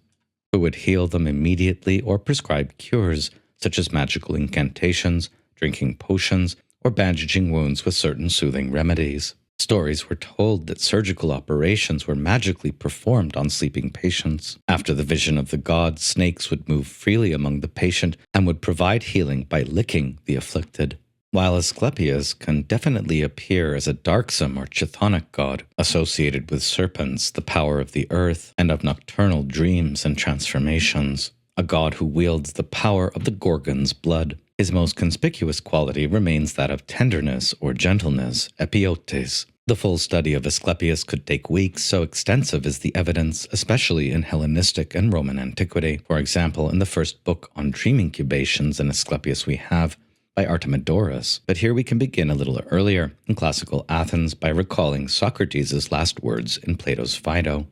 who would heal them immediately or prescribe cures, such as magical incantations, drinking potions, or bandaging wounds with certain soothing remedies. Stories were told that surgical operations were magically performed on sleeping patients. After the vision of the god, snakes would move freely among the patient and would provide healing by licking the afflicted. While Asclepius can definitely appear as a darksome or chthonic god, associated with serpents, the power of the earth, and of nocturnal dreams and transformations, a god who wields the power of the Gorgon's blood. His most conspicuous quality remains that of tenderness or gentleness, epiotes. The full study of Asclepius could take weeks, so extensive is the evidence, especially in Hellenistic and Roman antiquity. For example, in the first book on dream incubations in Asclepius we have, by Artemidorus. But here we can begin a little earlier, in classical Athens, by recalling Socrates' last words in Plato's Phaedo.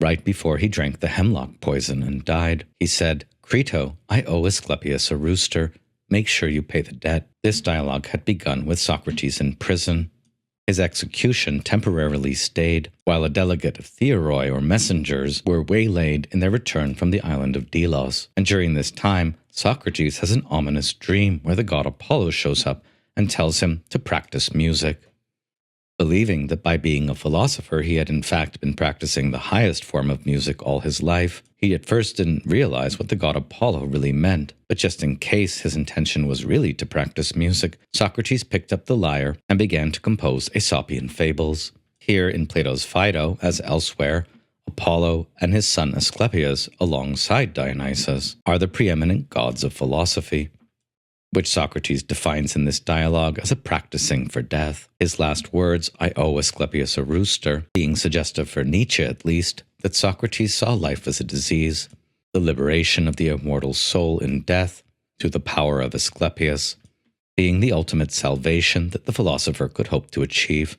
Right before he drank the hemlock poison and died, he said, "Crito, I owe Asclepius a rooster. Make sure you pay the debt." This dialogue had begun with Socrates in prison. His execution temporarily stayed, while a delegate of theoroi or messengers were waylaid in their return from the island of Delos. And during this time, Socrates has an ominous dream where the god Apollo shows up and tells him to practice music. Believing that by being a philosopher he had in fact been practicing the highest form of music all his life, He at first didn't realize what the god Apollo really meant, but just in case his intention was really to practice music, Socrates picked up the lyre and began to compose Aesopian fables. Here in Plato's Phaedo, as elsewhere, Apollo and his son Asclepius, alongside Dionysus, are the preeminent gods of philosophy, which Socrates defines in this dialogue as a practicing for death. His last words, "I owe Asclepius a rooster," being suggestive for Nietzsche at least, that Socrates saw life as a disease, the liberation of the immortal soul in death through the power of Asclepius, being the ultimate salvation that the philosopher could hope to achieve.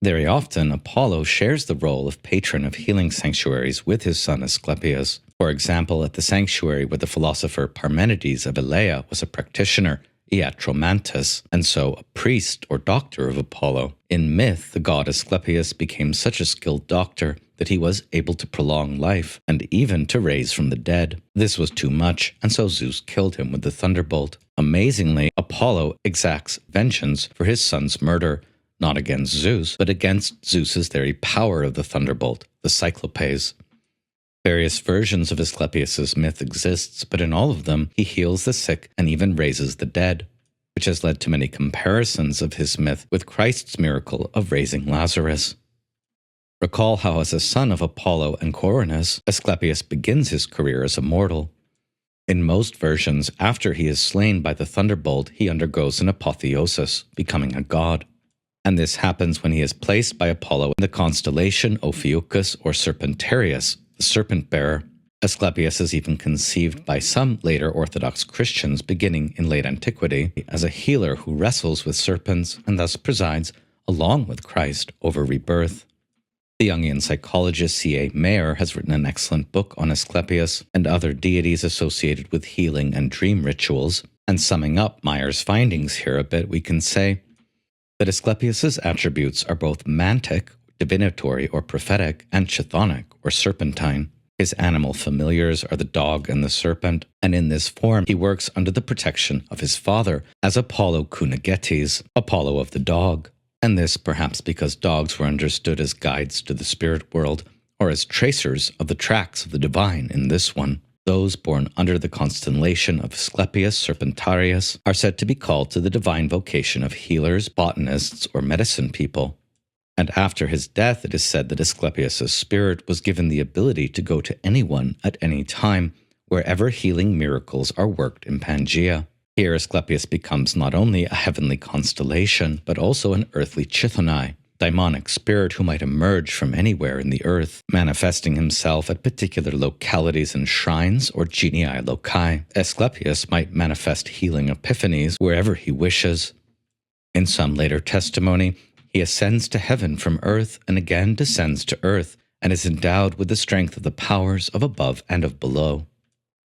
Very often, Apollo shares the role of patron of healing sanctuaries with his son Asclepius. For example, at the sanctuary where the philosopher Parmenides of Elea was a practitioner, Iatromantus, and so a priest or doctor of Apollo. In myth, the god Asclepius became such a skilled doctor that he was able to prolong life and even to raise from the dead. This was too much, and so Zeus killed him with the thunderbolt. Amazingly, Apollo exacts vengeance for his son's murder, not against Zeus, but against Zeus's very power of the thunderbolt, the Cyclopes. Various versions of Asclepius's myth exists, but in all of them, he heals the sick and even raises the dead, which has led to many comparisons of his myth with Christ's miracle of raising Lazarus. Recall how, as a son of Apollo and Coronis, Asclepius begins his career as a mortal. In most versions, after he is slain by the thunderbolt, he undergoes an apotheosis, becoming a god. And this happens when he is placed by Apollo in the constellation Ophiuchus or Serpentarius, the serpent-bearer. Asclepius is even conceived by some later Orthodox Christians beginning in late antiquity as a healer who wrestles with serpents and thus presides, along with Christ, over rebirth. The Jungian psychologist C.A. Mayer has written an excellent book on Asclepius and other deities associated with healing and dream rituals, and summing up Mayer's findings here a bit, we can say that Asclepius's attributes are both mantic, divinatory or prophetic, and chthonic or serpentine. His animal familiars are the dog and the serpent, and in this form he works under the protection of his father as Apollo Kunagetes, Apollo of the dog, and this perhaps because dogs were understood as guides to the spirit world, or as tracers of the tracks of the divine in this one. Those born under the constellation of Asclepius Serpentarius are said to be called to the divine vocation of healers, botanists, or medicine people. And after his death, it is said that Asclepius's spirit was given the ability to go to anyone at any time, wherever healing miracles are worked in Pangaea. Here Asclepius becomes not only a heavenly constellation, but also an earthly chthonai, daimonic spirit who might emerge from anywhere in the earth, manifesting himself at particular localities and shrines or genii loci. Asclepius might manifest healing epiphanies wherever he wishes. In some later testimony, he ascends to heaven from earth and again descends to earth and is endowed with the strength of the powers of above and of below.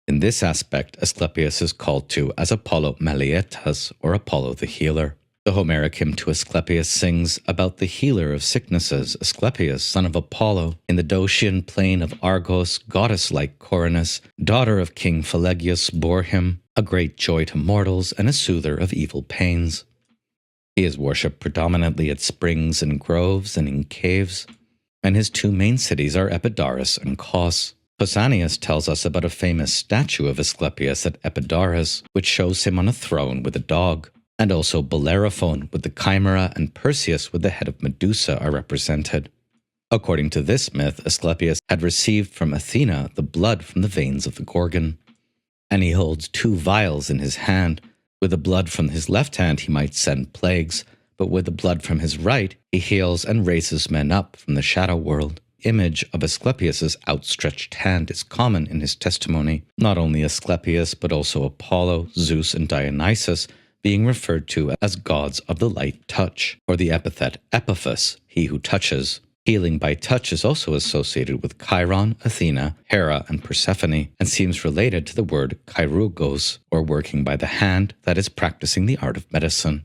In this aspect, Asclepius is called to as Apollo Melietas, or Apollo the healer. The Homeric hymn to Asclepius sings about the healer of sicknesses, Asclepius, son of Apollo, in the Dacian plain of Argos, goddess-like Coronis, daughter of King Phalegyus, bore him, a great joy to mortals and a soother of evil pains. He is worshipped predominantly at springs and groves and in caves, and his two main cities are Epidaurus and Kos. Pausanias tells us about a famous statue of Asclepius at Epidaurus, which shows him on a throne with a dog, and also Bellerophon with the chimera and Perseus with the head of Medusa are represented. According to this myth, Asclepius had received from Athena the blood from the veins of the Gorgon, and he holds two vials in his hand. With the blood from his left hand he might send plagues, but with the blood from his right he heals and raises men up from the shadow world. Image of Asclepius's outstretched hand is common in his testimony, not only Asclepius but also Apollo, Zeus, and Dionysus being referred to as gods of the light touch, or the epithet Epiphus, he who touches. Healing by touch is also associated with Chiron, Athena, Hera, and Persephone, and seems related to the word chirurgos, or working by the hand, that is, practicing the art of medicine.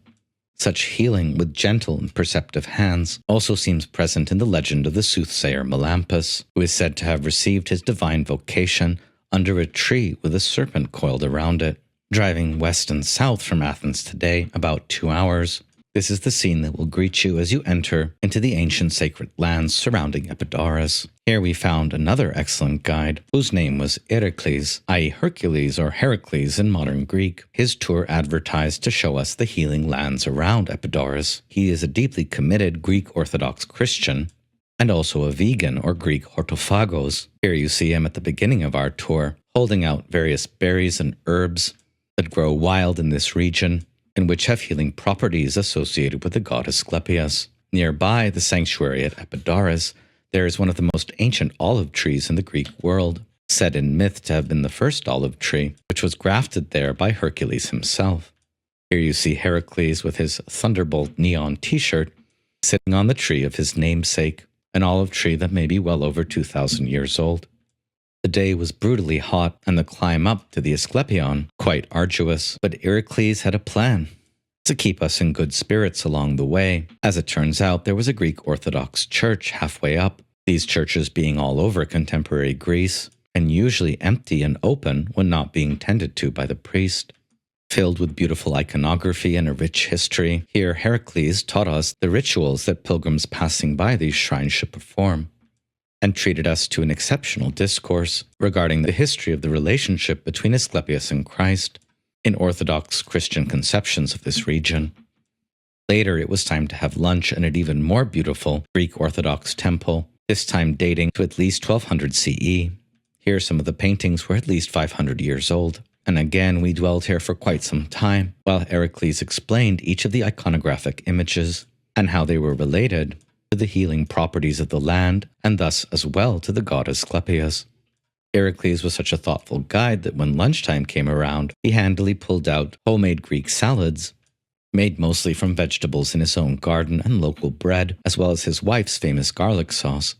Such healing with gentle and perceptive hands also seems present in the legend of the soothsayer Melampus, who is said to have received his divine vocation under a tree with a serpent coiled around it. Driving west and south from Athens today, about 2 hours, This is the scene that will greet you as you enter into the ancient sacred lands surrounding Epidaurus. Here we found another excellent guide, whose name was Heracles, i.e. Hercules or Heracles in modern Greek. His tour advertised to show us the healing lands around Epidaurus. He is a deeply committed Greek Orthodox Christian, and also a vegan or Greek hortophagos. Here you see him at the beginning of our tour, holding out various berries and herbs that grow wild in this region, and which have healing properties associated with the god Asclepius. Nearby the sanctuary at Epidaurus, there is one of the most ancient olive trees in the Greek world, said in myth to have been the first olive tree, which was grafted there by Hercules himself. Here you see Heracles with his Thunderbolt neon t-shirt, sitting on the tree of his namesake, an olive tree that may be well over 2,000 years old. The day was brutally hot, and the climb up to the Asclepion quite arduous, but Heracles had a plan to keep us in good spirits along the way. As it turns out, there was a Greek Orthodox church halfway up, these churches being all over contemporary Greece, and usually empty and open when not being tended to by the priest. Filled with beautiful iconography and a rich history, here Heracles taught us the rituals that pilgrims passing by these shrines should perform, and treated us to an exceptional discourse regarding the history of the relationship between Asclepius and Christ in Orthodox Christian conceptions of this region. Later, it was time to have lunch in an even more beautiful Greek Orthodox temple, this time dating to at least 1200 CE. Here some of the paintings were at least 500 years old. And again, we dwelled here for quite some time, while Heracles explained each of the iconographic images and how they were related to the healing properties of the land, and thus as well to the god Asclepius. Heracles was such a thoughtful guide that when lunchtime came around, he handily pulled out homemade Greek salads, made mostly from vegetables in his own garden and local bread, as well as his wife's famous garlic sauce.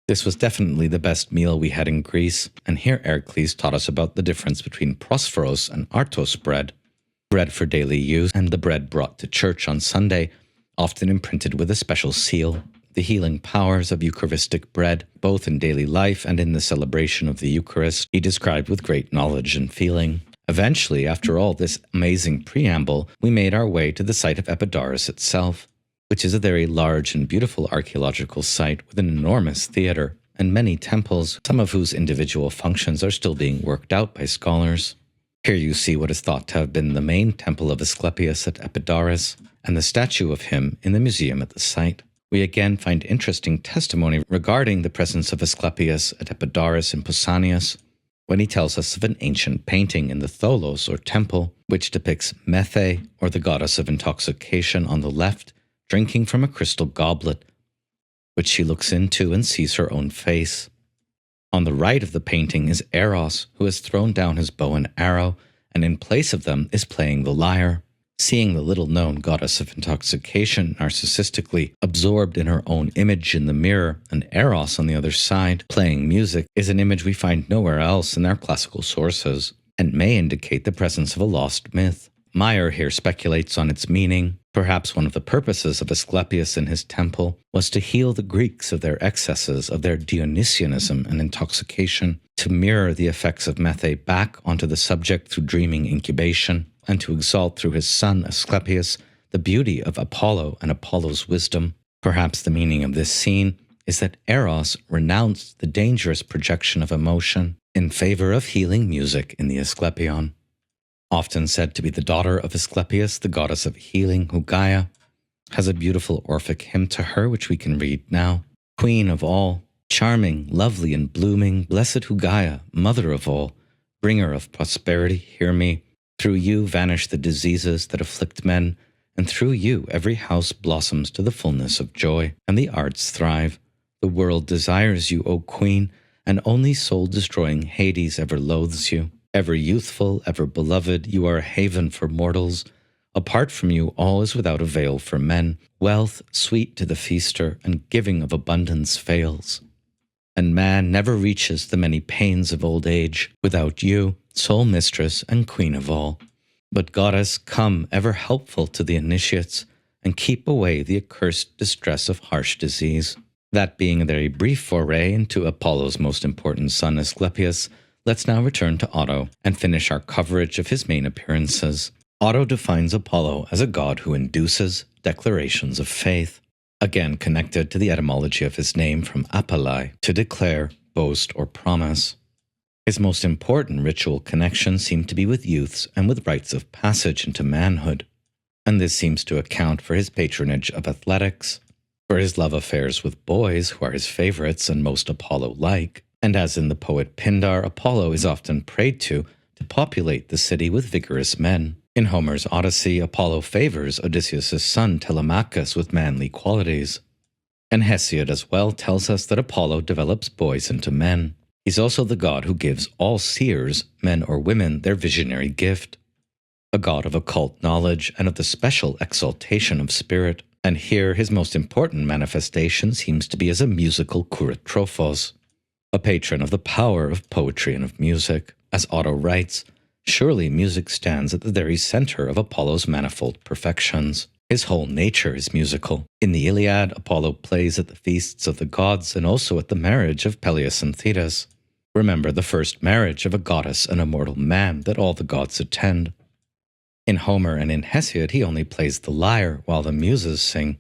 This was definitely the best meal we had in Greece, and here Heracles taught us about the difference between prosphoros and artos bread for daily use, and the bread brought to church on Sunday, often imprinted with a special seal. The healing powers of Eucharistic bread, both in daily life and in the celebration of the Eucharist, he described with great knowledge and feeling. Eventually, after all this amazing preamble, we made our way to the site of Epidaurus itself, which is a very large and beautiful archaeological site with an enormous theater and many temples, some of whose individual functions are still being worked out by scholars. Here you see what is thought to have been the main temple of Asclepius at Epidaurus, and the statue of him in the museum at the site. We again find interesting testimony regarding the presence of Asclepius at Epidaurus in Pausanias, when he tells us of an ancient painting in the Tholos or temple, which depicts Methe, or the goddess of intoxication, on the left, drinking from a crystal goblet, which she looks into and sees her own face. On the right of the painting is Eros, who has thrown down his bow and arrow, and in place of them is playing the lyre. Seeing the little-known goddess of intoxication narcissistically absorbed in her own image in the mirror, and Eros on the other side playing music, is an image we find nowhere else in our classical sources, and may indicate the presence of a lost myth. Meyer here speculates on its meaning. Perhaps one of the purposes of Asclepius in his temple was to heal the Greeks of their excesses, of their Dionysianism and intoxication, to mirror the effects of Methe back onto the subject through dreaming incubation, and to exalt through his son Asclepius the beauty of Apollo and Apollo's wisdom. Perhaps the meaning of this scene is that Eros renounced the dangerous projection of emotion in favor of healing music in the Asclepion. Often said to be the daughter of Asclepius, the goddess of healing, who Gaia has a beautiful Orphic hymn to her, which we can read now. Queen of all, charming, lovely, and blooming, blessed who Gaia, mother of all, bringer of prosperity, hear me. Through you vanish the diseases that afflict men, and through you every house blossoms to the fullness of joy, and the arts thrive. The world desires you, O Queen, and only soul-destroying Hades ever loathes you. Ever youthful, ever beloved, you are a haven for mortals. Apart from you, all is without avail for men. Wealth, sweet to the feaster, and giving of abundance fails. And man never reaches the many pains of old age without you, sole mistress and queen of all. But goddess, come, ever helpful to the initiates, and keep away the accursed distress of harsh disease. That being a very brief foray into Apollo's most important son, Asclepius, let's now return to Otto and finish our coverage of his main appearances. Otto defines Apollo as a god who induces declarations of faith, again connected to the etymology of his name from apalai, to declare, boast, or promise. His most important ritual connections seem to be with youths and with rites of passage into manhood, and this seems to account for his patronage of athletics, for his love affairs with boys who are his favorites and most Apollo-like, and as in the poet Pindar, Apollo is often prayed to populate the city with vigorous men. In Homer's Odyssey, Apollo favors Odysseus' son Telemachus with manly qualities. And Hesiod as well tells us that Apollo develops boys into men. He's also the god who gives all seers, men or women, their visionary gift, a god of occult knowledge and of the special exaltation of spirit. And here his most important manifestation seems to be as a musical Kourotrophos, a patron of the power of poetry and of music. As Otto writes, surely music stands at the very center of Apollo's manifold perfections. His whole nature is musical. In the Iliad, Apollo plays at the feasts of the gods and also at the marriage of Peleus and Thetis. Remember the first marriage of a goddess and a mortal man that all the gods attend. In Homer and in Hesiod, he only plays the lyre while the muses sing,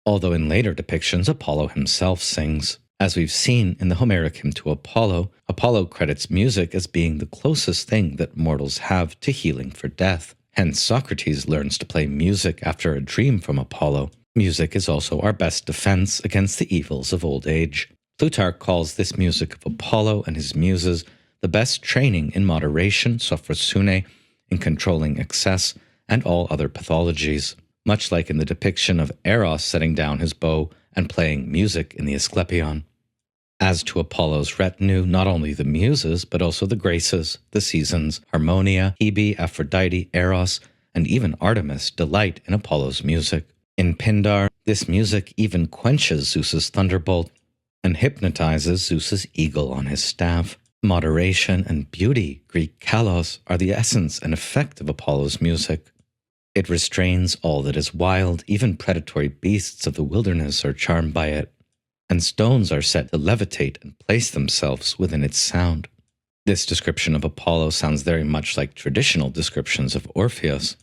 although in later depictions Apollo himself sings. As we've seen in the Homeric hymn to Apollo, Apollo credits music as being the closest thing that mortals have to healing for death. Hence Socrates learns to play music after a dream from Apollo. Music is also our best defense against the evils of old age. Plutarch calls this music of Apollo and his muses the best training in moderation, sophrosune, in controlling excess, and all other pathologies, much like in the depiction of Eros setting down his bow and playing music in the Asclepion. As to Apollo's retinue, not only the muses, but also the graces, the seasons, Harmonia, Hebe, Aphrodite, Eros, and even Artemis delight in Apollo's music. In Pindar, this music even quenches Zeus's thunderbolt and hypnotizes Zeus's eagle on his staff. Moderation and beauty, Greek kalos, are the essence and effect of Apollo's music. It restrains all that is wild, even predatory beasts of the wilderness are charmed by it, and stones are set to levitate and place themselves within its sound. This description of Apollo sounds very much like traditional descriptions of Orpheus,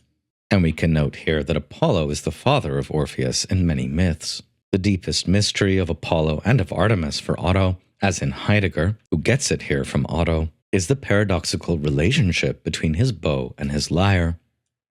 and we can note here that Apollo is the father of Orpheus in many myths. The deepest mystery of Apollo and of Artemis for Otto, as in Heidegger, who gets it here from Otto, is the paradoxical relationship between his bow and his lyre,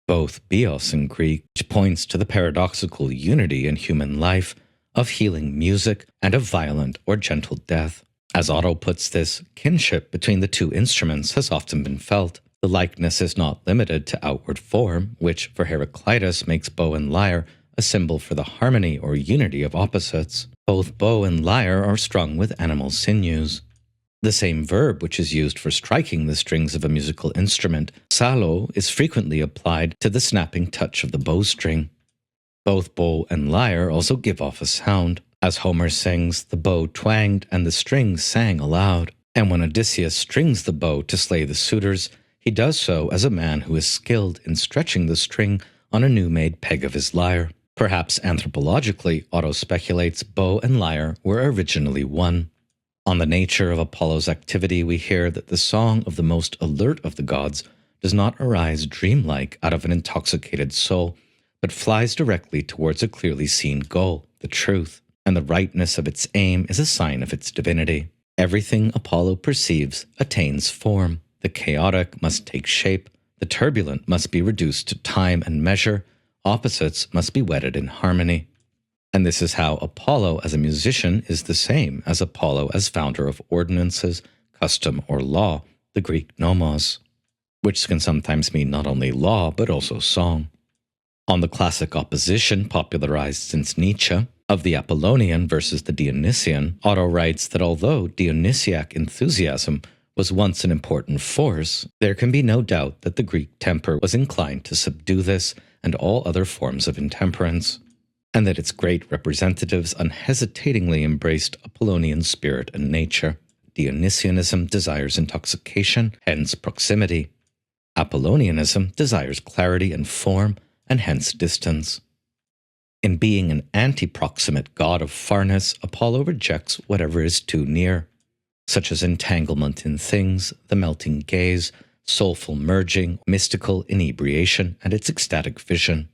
both bios in Greek, which points to the paradoxical unity in human life of healing music and of violent or gentle death. As Otto puts this, kinship between the two instruments has often been felt. The likeness is not limited to outward form, which for Heraclitus makes bow and lyre a symbol for the harmony or unity of opposites. Both bow and lyre are strung with animal sinews. The same verb which is used for striking the strings of a musical instrument, salo, is frequently applied to the snapping touch of the bowstring. Both bow and lyre also give off a sound. As Homer sings, the bow twanged and the strings sang aloud. And when Odysseus strings the bow to slay the suitors, he does so as a man who is skilled in stretching the string on a new-made peg of his lyre. Perhaps anthropologically, Otto speculates bow and lyre were originally one. On the nature of Apollo's activity, we hear that the song of the most alert of the gods does not arise dreamlike out of an intoxicated soul, but flies directly towards a clearly seen goal, the truth, and the rightness of its aim is a sign of its divinity. Everything Apollo perceives attains form. The chaotic must take shape, the turbulent must be reduced to time and measure, opposites must be wedded in harmony. And this is how Apollo as a musician is the same as Apollo as founder of ordinances, custom, or law, the Greek nomos, which can sometimes mean not only law but also song. On the classic opposition, popularized since Nietzsche, of the Apollonian versus the Dionysian, Otto writes that although Dionysiac enthusiasm was once an important force, there can be no doubt that the Greek temper was inclined to subdue this and all other forms of intemperance, and that its great representatives unhesitatingly embraced Apollonian spirit and nature. Dionysianism desires intoxication, hence proximity. Apollonianism desires clarity and form, and hence distance. In being an anti-proximate god of farness, Apollo rejects whatever is too near, such as entanglement in things, the melting gaze, soulful merging, mystical inebriation, and its ecstatic vision.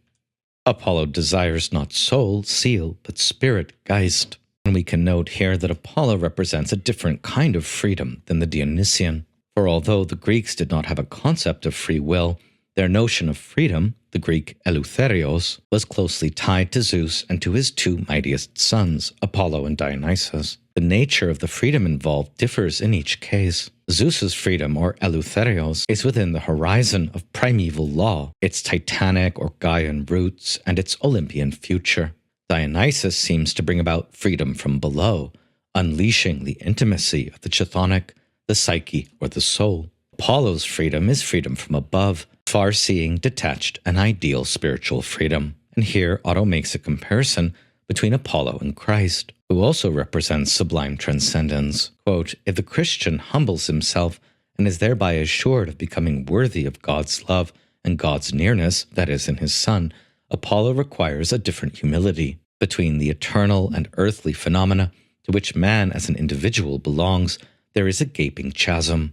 Apollo desires not soul, seal, but spirit, Geist. And we can note here that Apollo represents a different kind of freedom than the Dionysian. For although the Greeks did not have a concept of free will, their notion of freedom, the Greek eleutherios, was closely tied to Zeus and to his two mightiest sons, Apollo and Dionysos. The nature of the freedom involved differs in each case. Zeus's freedom, or eleutherios, is within the horizon of primeval law, its titanic or Gaian roots, and its Olympian future. Dionysus seems to bring about freedom from below, unleashing the intimacy of the chthonic, the psyche, or the soul. Apollo's freedom is freedom from above, far-seeing, detached, and ideal spiritual freedom. And here Otto makes a comparison between Apollo and Christ, who also represents sublime transcendence. Quote, "If the Christian humbles himself and is thereby assured of becoming worthy of God's love and God's nearness, that is, in his Son, Apollo requires a different humility. Between the eternal and earthly phenomena to which man as an individual belongs, there is a gaping chasm.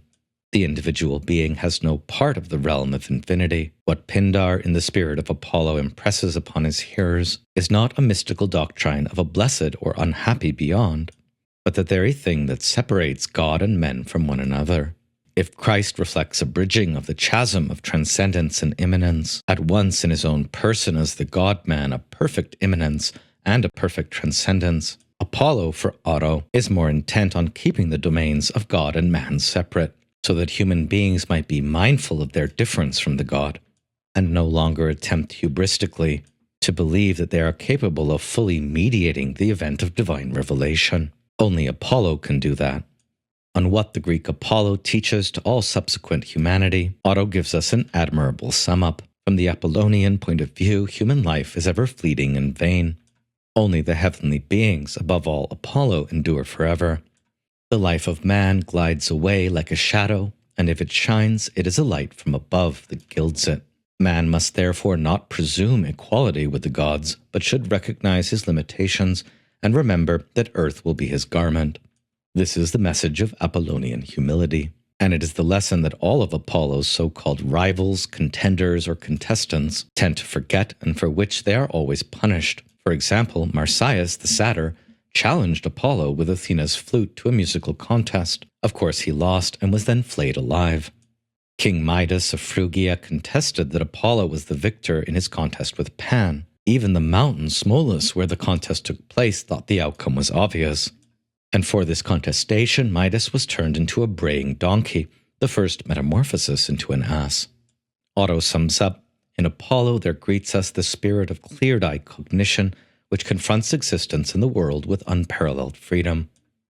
The individual being has no part of the realm of infinity. What Pindar in the spirit of Apollo impresses upon his hearers is not a mystical doctrine of a blessed or unhappy beyond, but the very thing that separates God and men from one another. If Christ reflects a bridging of the chasm of transcendence and immanence, at once in his own person as the God-man, a perfect immanence and a perfect transcendence, Apollo, for Otto, is more intent on keeping the domains of God and man separate, so that human beings might be mindful of their difference from the God, and no longer attempt hubristically to believe that they are capable of fully mediating the event of divine revelation. Only Apollo can do that. On what the Greek Apollo teaches to all subsequent humanity, Otto gives us an admirable sum-up. From the Apollonian point of view, human life is ever fleeting and vain. Only the heavenly beings, above all Apollo, endure forever. The life of man glides away like a shadow, and if it shines, it is a light from above that gilds it. Man must therefore not presume equality with the gods, but should recognize his limitations and remember that earth will be his garment. This is the message of Apollonian humility, and it is the lesson that all of Apollo's so-called rivals, contenders, or contestants tend to forget and for which they are always punished. For example, Marsyas the satyr challenged Apollo with Athena's flute to a musical contest. Of course, he lost and was then flayed alive. King Midas of Phrygia contested that Apollo was the victor in his contest with Pan. Even the mountain Smolus, where the contest took place, thought the outcome was obvious. And for this contestation, Midas was turned into a braying donkey, the first metamorphosis into an ass. Otto sums up, in Apollo there greets us the spirit of clear-eyed cognition, which confronts existence in the world with unparalleled freedom.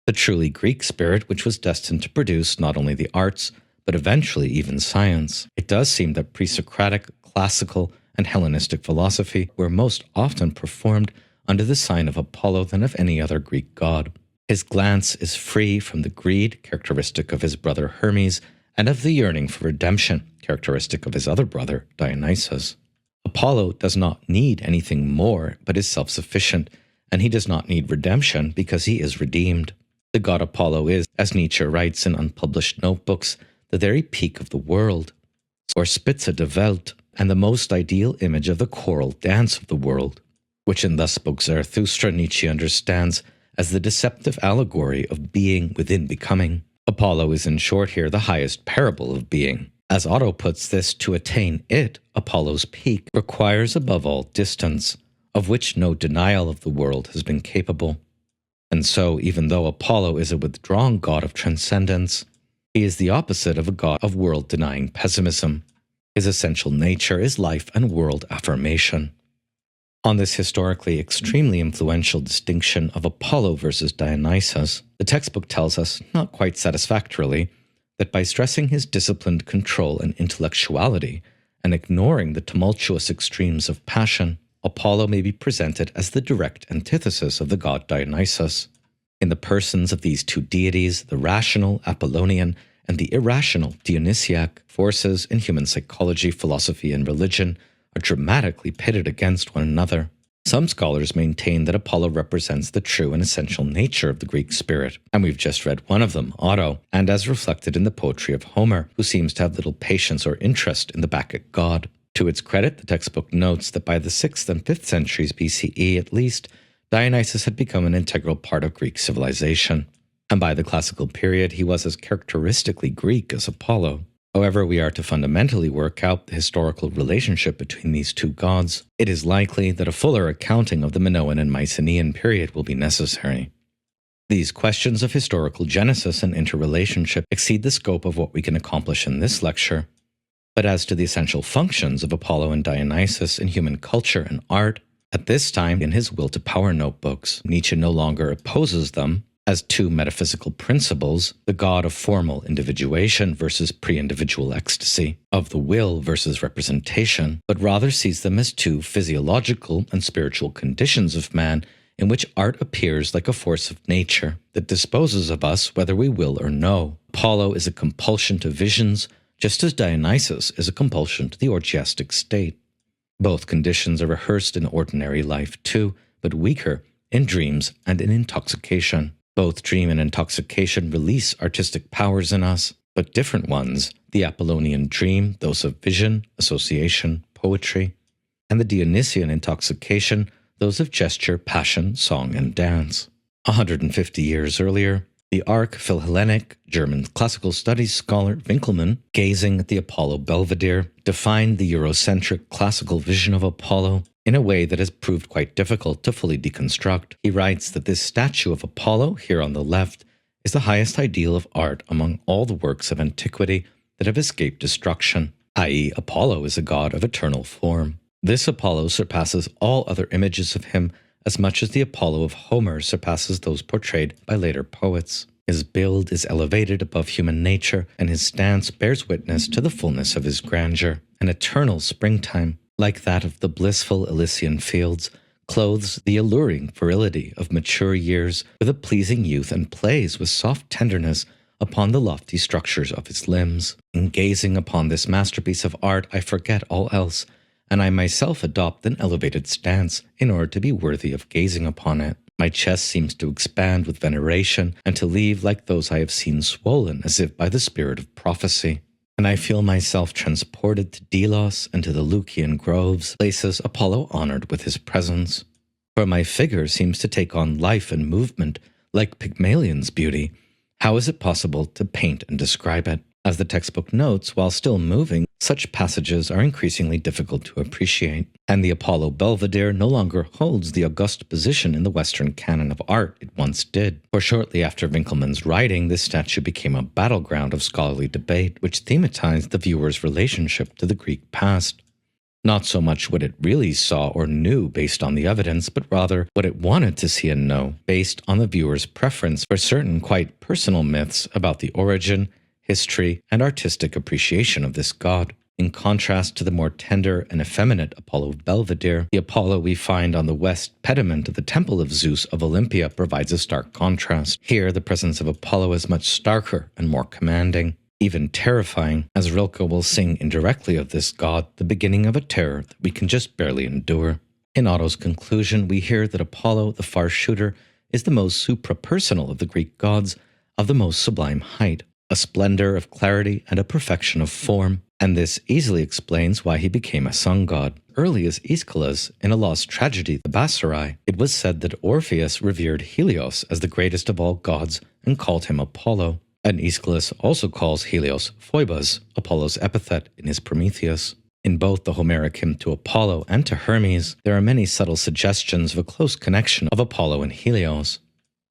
The truly Greek spirit which was destined to produce not only the arts, but eventually even science. It does seem that pre-Socratic, classical, and Hellenistic philosophy were most often performed under the sign of Apollo than of any other Greek god. His glance is free from the greed, characteristic of his brother Hermes, and of the yearning for redemption, characteristic of his other brother, Dionysos. Apollo does not need anything more, but is self-sufficient, and he does not need redemption because he is redeemed. The god Apollo is, as Nietzsche writes in unpublished notebooks, the very peak of the world, or Spitze der Welt, and the most ideal image of the choral dance of the world, which in Thus Spoke Zarathustra Nietzsche understands as the deceptive allegory of being within becoming. Apollo is in short here the highest parable of being. As Otto puts this, to attain it, Apollo's peak, requires above all distance, of which no denial of the world has been capable. And so, even though Apollo is a withdrawn god of transcendence, he is the opposite of a god of world-denying pessimism. His essential nature is life and world affirmation. On this historically extremely influential distinction of Apollo versus Dionysus, the textbook tells us, not quite satisfactorily, that by stressing his disciplined control and intellectuality and ignoring the tumultuous extremes of passion, Apollo may be presented as the direct antithesis of the god Dionysus. In the persons of these two deities, the rational Apollonian and the irrational Dionysiac forces in human psychology, philosophy, and religion are dramatically pitted against one another. Some scholars maintain that Apollo represents the true and essential nature of the Greek spirit, and we've just read one of them, Otto, and as reflected in the poetry of Homer, who seems to have little patience or interest in the Bacchic god. To its credit, the textbook notes that by the 6th and 5th centuries BCE at least, Dionysus had become an integral part of Greek civilization, and by the classical period he was as characteristically Greek as Apollo. However we are to fundamentally work out the historical relationship between these two gods, it is likely that a fuller accounting of the Minoan and Mycenaean period will be necessary. These questions of historical genesis and interrelationship exceed the scope of what we can accomplish in this lecture. But as to the essential functions of Apollo and Dionysus in human culture and art, at this time in his Will to Power notebooks, Nietzsche no longer opposes them as two metaphysical principles, the god of formal individuation versus pre-individual ecstasy, of the will versus representation, but rather sees them as two physiological and spiritual conditions of man in which art appears like a force of nature that disposes of us whether we will or no. Apollo is a compulsion to visions, just as Dionysus is a compulsion to the orgiastic state. Both conditions are rehearsed in ordinary life too, but weaker in dreams and in intoxication. Both dream and intoxication release artistic powers in us, but different ones, the Apollonian dream, those of vision, association, poetry, and the Dionysian intoxication, those of gesture, passion, song, and dance. 150 years earlier, the Philhellenic German classical studies scholar Winckelmann, gazing at the Apollo Belvedere, defined the Eurocentric classical vision of Apollo in a way that has proved quite difficult to fully deconstruct. He writes that this statue of Apollo, here on the left, is the highest ideal of art among all the works of antiquity that have escaped destruction, i.e., Apollo is a god of eternal form. This Apollo surpasses all other images of him as much as the Apollo of Homer surpasses those portrayed by later poets. His build is elevated above human nature, and his stance bears witness to the fullness of his grandeur. An eternal springtime, like that of the blissful Elysian fields, clothes the alluring virility of mature years with a pleasing youth and plays with soft tenderness upon the lofty structures of his limbs. In gazing upon this masterpiece of art, I forget all else, and I myself adopt an elevated stance in order to be worthy of gazing upon it. My chest seems to expand with veneration and to leave like those I have seen swollen as if by the spirit of prophecy. And I feel myself transported to Delos and to the Lykian groves, places Apollo honored with his presence. For my figure seems to take on life and movement, like Pygmalion's beauty. How is it possible to paint and describe it? As the textbook notes, while still moving, such passages are increasingly difficult to appreciate, and the Apollo Belvedere no longer holds the august position in the Western canon of art it once did. For shortly after Winckelmann's writing, this statue became a battleground of scholarly debate which thematized the viewer's relationship to the Greek past. Not so much what it really saw or knew based on the evidence, but rather what it wanted to see and know based on the viewer's preference for certain quite personal myths about the origin, history, and artistic appreciation of this god. In contrast to the more tender and effeminate Apollo Belvedere, the Apollo we find on the west pediment of the Temple of Zeus of Olympia provides a stark contrast. Here, the presence of Apollo is much starker and more commanding, even terrifying, as Rilke will sing indirectly of this god, the beginning of a terror that we can just barely endure. In Otto's conclusion, we hear that Apollo, the far shooter, is the most suprapersonal of the Greek gods, of the most sublime height, a splendor of clarity and a perfection of form, and this easily explains why he became a sun god. Early as Aeschylus, in a lost tragedy, the Bassarai, it was said that Orpheus revered Helios as the greatest of all gods and called him Apollo, and Aeschylus also calls Helios Phoebus, Apollo's epithet in his Prometheus. In both the Homeric hymn to Apollo and to Hermes, there are many subtle suggestions of a close connection of Apollo and Helios,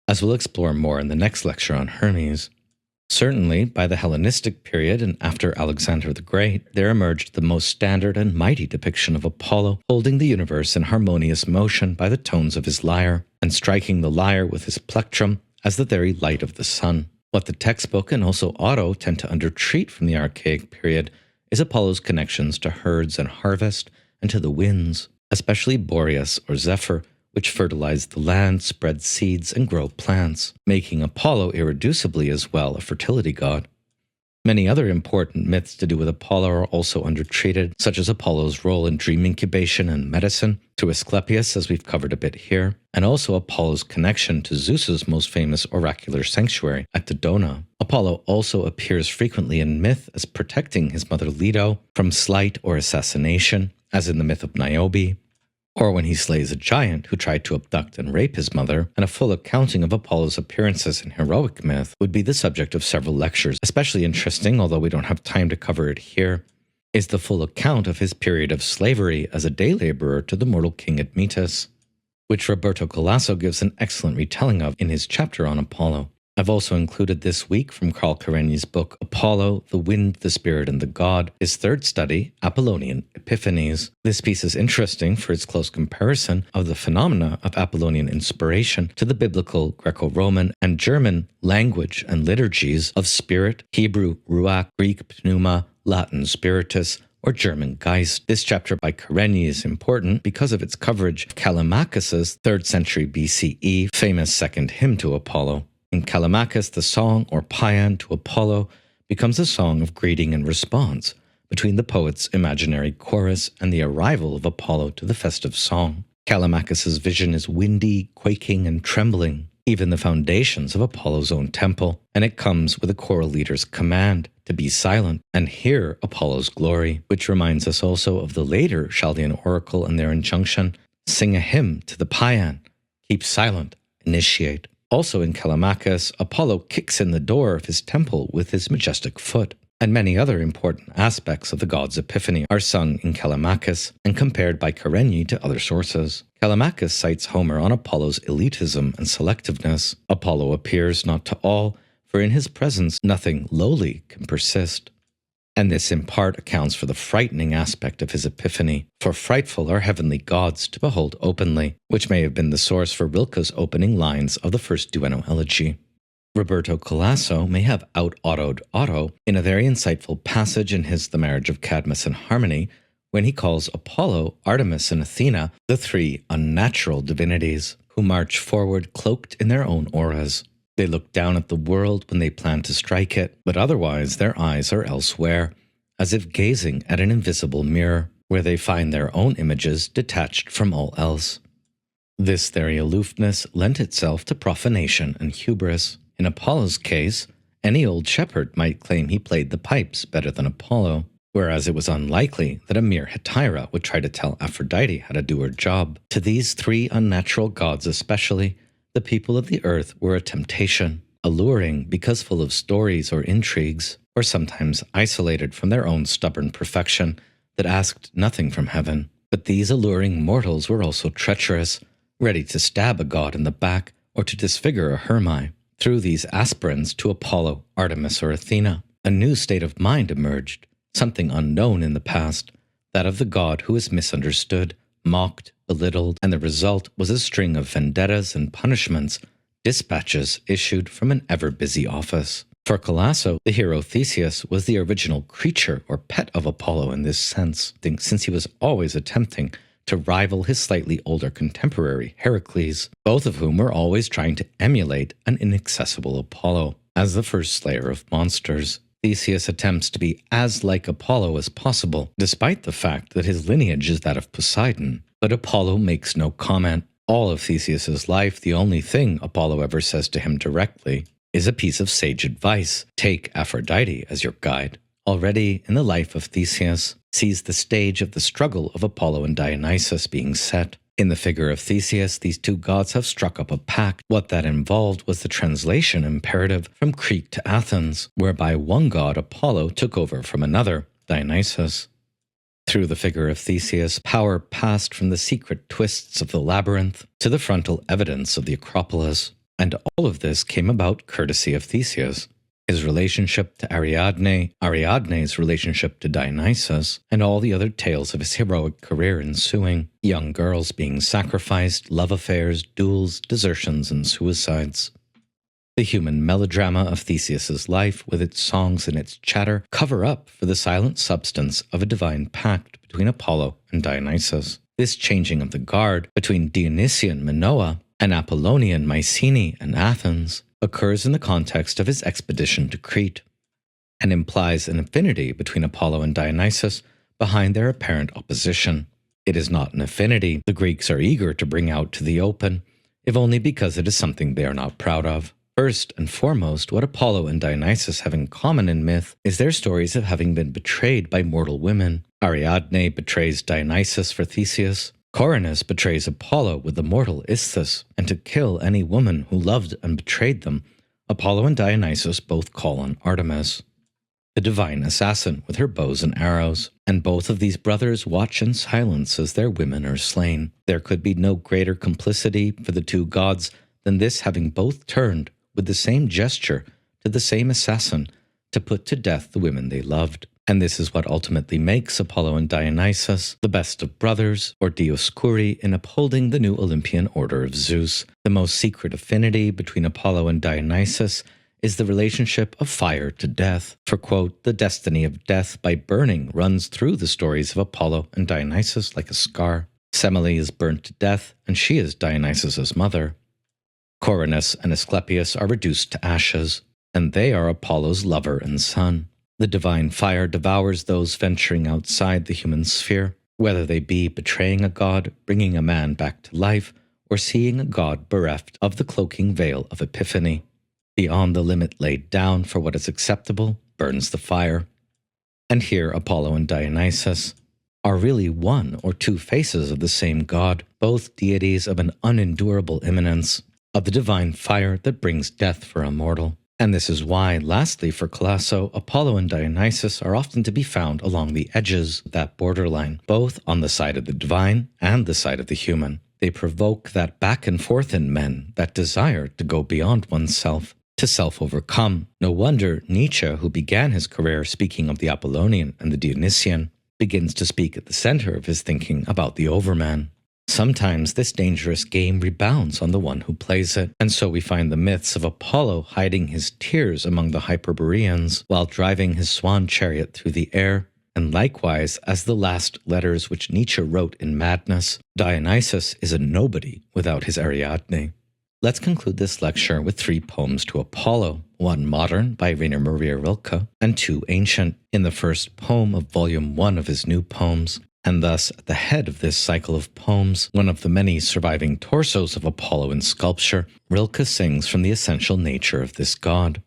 as we'll explore more in the next lecture on Hermes. Certainly, by the Hellenistic period and after Alexander the Great, there emerged the most standard and mighty depiction of Apollo holding the universe in harmonious motion by the tones of his lyre, and striking the lyre with his plectrum as the very light of the sun. What the textbook and also Otto tend to undertreat from the Archaic period is Apollo's connections to herds and harvest and to the winds, especially Boreas or Zephyr, which fertilize the land, spread seeds, and grow plants, making Apollo irreducibly as well a fertility god. Many other important myths to do with Apollo are also undertreated, such as Apollo's role in dream incubation and medicine, to Asclepius, as we've covered a bit here, and also Apollo's connection to Zeus's most famous oracular sanctuary at Dodona. Apollo also appears frequently in myth as protecting his mother Leto from slight or assassination, as in the myth of Niobe, or when he slays a giant who tried to abduct and rape his mother, and a full accounting of Apollo's appearances in heroic myth would be the subject of several lectures. Especially interesting, although we don't have time to cover it here, is the full account of his period of slavery as a day laborer to the mortal king Admetus, which Roberto Calasso gives an excellent retelling of in his chapter on Apollo. I've also included this week from Carl Kerényi's book Apollo, the Wind, the Spirit, and the God, his third study, Apollonian Epiphanies. This piece is interesting for its close comparison of the phenomena of Apollonian inspiration to the biblical Greco-Roman and German language and liturgies of spirit, Hebrew ruach, Greek pneuma, Latin spiritus, or German Geist. This chapter by Kerényi is important because of its coverage of Callimachus's 3rd century BCE famous second hymn to Apollo. In Callimachus, the song, or paean, to Apollo becomes a song of greeting and response between the poet's imaginary chorus and the arrival of Apollo to the festive song. Callimachus's vision is windy, quaking, and trembling, even the foundations of Apollo's own temple, and it comes with a choral leader's command to be silent and hear Apollo's glory, which reminds us also of the later Chaldean oracle and their injunction, sing a hymn to the paean, keep silent, initiate. Also in Callimachus, Apollo kicks in the door of his temple with his majestic foot, and many other important aspects of the god's epiphany are sung in Callimachus and compared by Kerényi to other sources. Callimachus cites Homer on Apollo's elitism and selectiveness. Apollo appears not to all, for in his presence nothing lowly can persist. And this in part accounts for the frightening aspect of his epiphany, for frightful are heavenly gods to behold openly, which may have been the source for Rilke's opening lines of the first duetto elegy. Roberto Calasso may have out-Otto'd Otto in a very insightful passage in his The Marriage of Cadmus and Harmony, when he calls Apollo, Artemis, and Athena the three unnatural divinities, who march forward cloaked in their own auras. They look down at the world when they plan to strike it, but otherwise their eyes are elsewhere, as if gazing at an invisible mirror, where they find their own images detached from all else. This very aloofness lent itself to profanation and hubris. In Apollo's case, any old shepherd might claim he played the pipes better than Apollo, whereas it was unlikely that a mere hetaira would try to tell Aphrodite how to do her job. To these three unnatural gods especially, the people of the earth were a temptation, alluring because full of stories or intrigues, or sometimes isolated from their own stubborn perfection that asked nothing from heaven. But these alluring mortals were also treacherous, ready to stab a god in the back or to disfigure a Hermai. Through these aspirants to Apollo, Artemis, or Athena, a new state of mind emerged, something unknown in the past, that of the god who is misunderstood, mocked, belittled, and the result was a string of vendettas and punishments, dispatches issued from an ever-busy office. For Calasso, the hero Theseus was the original creature or pet of Apollo in this sense, since he was always attempting to rival his slightly older contemporary Heracles, both of whom were always trying to emulate an inaccessible Apollo. As the first slayer of monsters, Theseus attempts to be as like Apollo as possible, despite the fact that his lineage is that of Poseidon. But Apollo makes no comment. All of Theseus's life, the only thing Apollo ever says to him directly is a piece of sage advice: take Aphrodite as your guide. Already in the life of Theseus sees the stage of the struggle of Apollo and Dionysos being set. In the figure of Theseus, these two gods have struck up a pact. What that involved was the translation imperative from Crete to Athens, whereby one god, Apollo, took over from another, Dionysos. Through the figure of Theseus, power passed from the secret twists of the labyrinth to the frontal evidence of the Acropolis. And all of this came about courtesy of Theseus. His relationship to Ariadne, Ariadne's relationship to Dionysus, and all the other tales of his heroic career ensuing, young girls being sacrificed, love affairs, duels, desertions, and suicides. The human melodrama of Theseus's life, with its songs and its chatter, cover up for the silent substance of a divine pact between Apollo and Dionysus. This changing of the guard between Dionysian Minoa and Apollonian Mycenae and Athens occurs in the context of his expedition to Crete. and implies an affinity between Apollo and Dionysus behind their apparent opposition. It is not an affinity the Greeks are eager to bring out to the open, if only because it is something they are not proud of. First and foremost, what Apollo and Dionysus have in common in myth is their stories of having been betrayed by mortal women. Ariadne betrays Dionysus for Theseus. Coronis betrays Apollo with the mortal Isthus, and to kill any woman who loved and betrayed them, Apollo and Dionysus both call on Artemis, the divine assassin with her bows and arrows, and both of these brothers watch in silence as their women are slain. There could be no greater complicity for the two gods than this having both turned with the same gesture to the same assassin to put to death the women they loved. And this is what ultimately makes Apollo and Dionysus the best of brothers, or Dioscuri, in upholding the new Olympian order of Zeus. The most secret affinity between Apollo and Dionysus is the relationship of fire to death. For, quote, the destiny of death by burning runs through the stories of Apollo and Dionysus like a scar. Semele is burnt to death, and she is Dionysus's mother. Coronis and Asclepius are reduced to ashes, and they are Apollo's lover and son. The divine fire devours those venturing outside the human sphere, whether they be betraying a god, bringing a man back to life, or seeing a god bereft of the cloaking veil of Epiphany. Beyond the limit laid down for what is acceptable, burns the fire. And here Apollo and Dionysus are really one or two faces of the same god, both deities of an unendurable immanence, of the divine fire that brings death for a mortal. And this is why, lastly, for Calasso, Apollo and Dionysus are often to be found along the edges of that borderline, both on the side of the divine and the side of the human. They provoke that back and forth in men, that desire to go beyond oneself, to self-overcome. No wonder Nietzsche, who began his career speaking of the Apollonian and the Dionysian, begins to speak at the center of his thinking about the overman. Sometimes this dangerous game rebounds on the one who plays it, and so we find the myths of Apollo hiding his tears among the Hyperboreans while driving his swan chariot through the air, and likewise, as the last letters which Nietzsche wrote in madness, Dionysus is a nobody without his Ariadne. Let's conclude this lecture with 3 poems to Apollo, one modern by Rainer Maria Rilke, and 2 ancient, in the first poem of Volume 1 of his new poems. And thus, at the head of this cycle of poems, one of the many surviving torsos of Apollo in sculpture, Rilke sings from the essential nature of this god.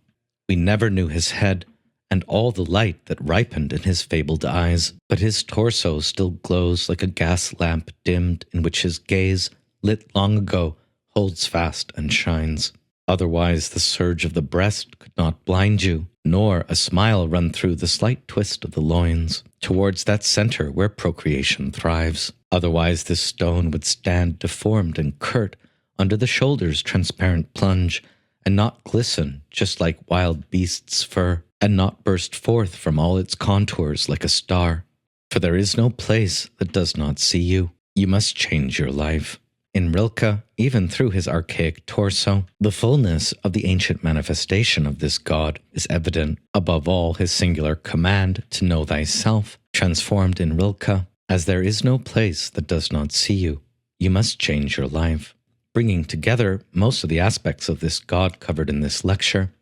We never knew his head, and all the light that ripened in his fabled eyes, but his torso still glows like a gas lamp dimmed, in which his gaze, lit long ago, holds fast and shines. Otherwise the surge of the breast could not blind you, nor a smile run through the slight twist of the loins, towards that center where procreation thrives. Otherwise this stone would stand deformed and curt under the shoulder's transparent plunge, and not glisten just like wild beast's fur, and not burst forth from all its contours like a star. For there is no place that does not see you. You must change your life. In Rilke, even through his archaic torso, the fullness of the ancient manifestation of this god is evident. Above all, his singular command to know thyself, transformed in Rilke, as there is no place that does not see you. You must change your life. Bringing together most of the aspects of this god covered in this lecture,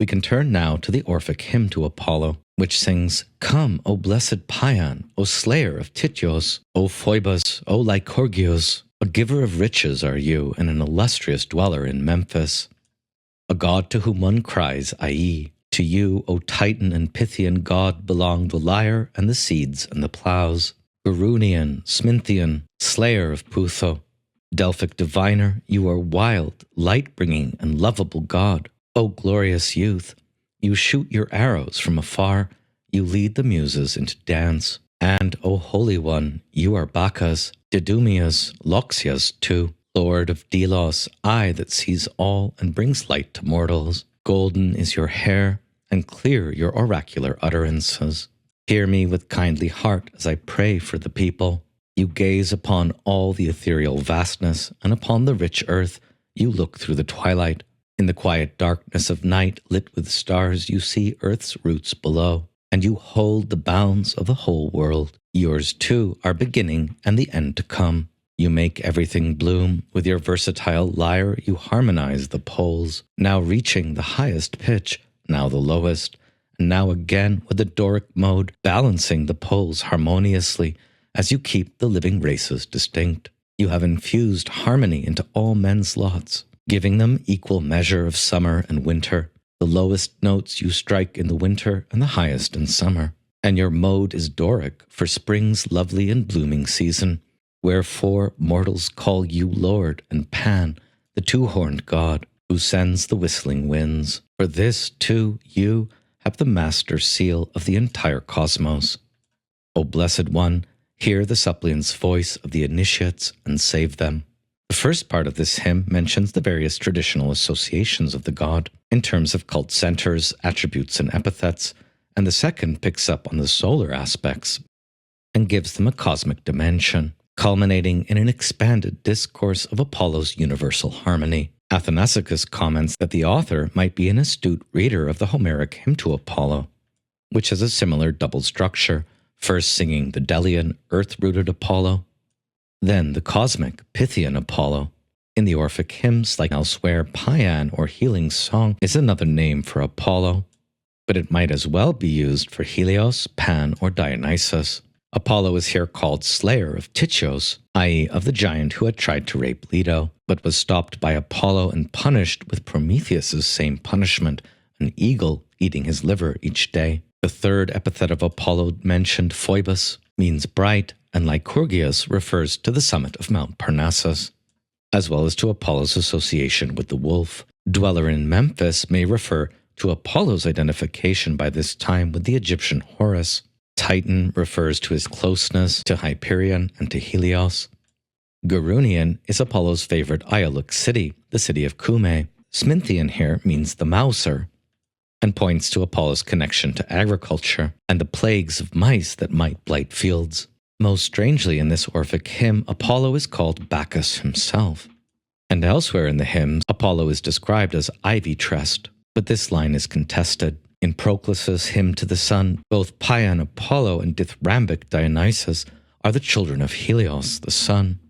we can turn now to the Orphic hymn to Apollo, which sings, Come, O blessed Pythian, O slayer of Tityos, O Phoebus, O Lykurgios, a giver of riches are you, and an illustrious dweller in Memphis. A god to whom one cries, Aie. To you, O Titan and Pythian god, belong the lyre and the seeds and the plows. Gerunian, Sminthian, slayer of Putho. Delphic diviner, you are wild, light-bringing, and lovable god. O glorious youth, you shoot your arrows from afar, you lead the muses into dance. And, O Holy One, you are Bacchus, Didumius, Loxias too, Lord of Delos, eye that sees all and brings light to mortals. Golden is your hair, and clear your oracular utterances. Hear me with kindly heart as I pray for the people. You gaze upon all the ethereal vastness, and upon the rich earth you look through the twilight. In the quiet darkness of night, lit with stars, you see earth's roots below, and you hold the bounds of the whole world. Yours, too, are beginning and the end to come. You make everything bloom. With your versatile lyre, you harmonize the poles, now reaching the highest pitch, now the lowest, and now again with the Doric mode, balancing the poles harmoniously as you keep the living races distinct. You have infused harmony into all men's lots, giving them equal measure of summer and winter. The lowest notes you strike in the winter and the highest in summer. And your mode is Doric for spring's lovely and blooming season. Wherefore mortals call you Lord and Pan, the two-horned god, who sends the whistling winds. For this, too, you have the master seal of the entire cosmos. O Blessed One, hear the suppliant's voice of the initiates and save them. The first part of this hymn mentions the various traditional associations of the god in terms of cult centers, attributes, and epithets, and the second picks up on the solar aspects and gives them a cosmic dimension, culminating in an expanded discourse of Apollo's universal harmony. Athanasicus comments that the author might be an astute reader of the Homeric hymn to Apollo, which has a similar double structure, first singing the Delian, earth-rooted Apollo, then the cosmic, Pythian Apollo. In the Orphic hymns, like elsewhere, Paean or healing song is another name for Apollo, but it might as well be used for Helios, Pan, or Dionysus. Apollo is here called slayer of Tychios, i.e. of the giant who had tried to rape Leto, but was stopped by Apollo and punished with Prometheus's same punishment, an eagle eating his liver each day. The third epithet of Apollo mentioned, Phoebus, means bright, and Lycurgus refers to the summit of Mount Parnassus, as well as to Apollo's association with the wolf. Dweller in Memphis may refer to Apollo's identification by this time with the Egyptian Horus. Titan refers to his closeness to Hyperion and to Helios. Gerunian is Apollo's favorite Iolic city, the city of Cumae. Sminthian here means the mouser, and points to Apollo's connection to agriculture and the plagues of mice that might blight fields. Most strangely in this Orphic hymn, Apollo is called Bacchus himself. And elsewhere in the hymns, Apollo is described as ivy-tressed, but this line is contested. In Proclus's hymn to the sun, both Paean Apollo and dithyrambic Dionysus are the children of Helios, the sun.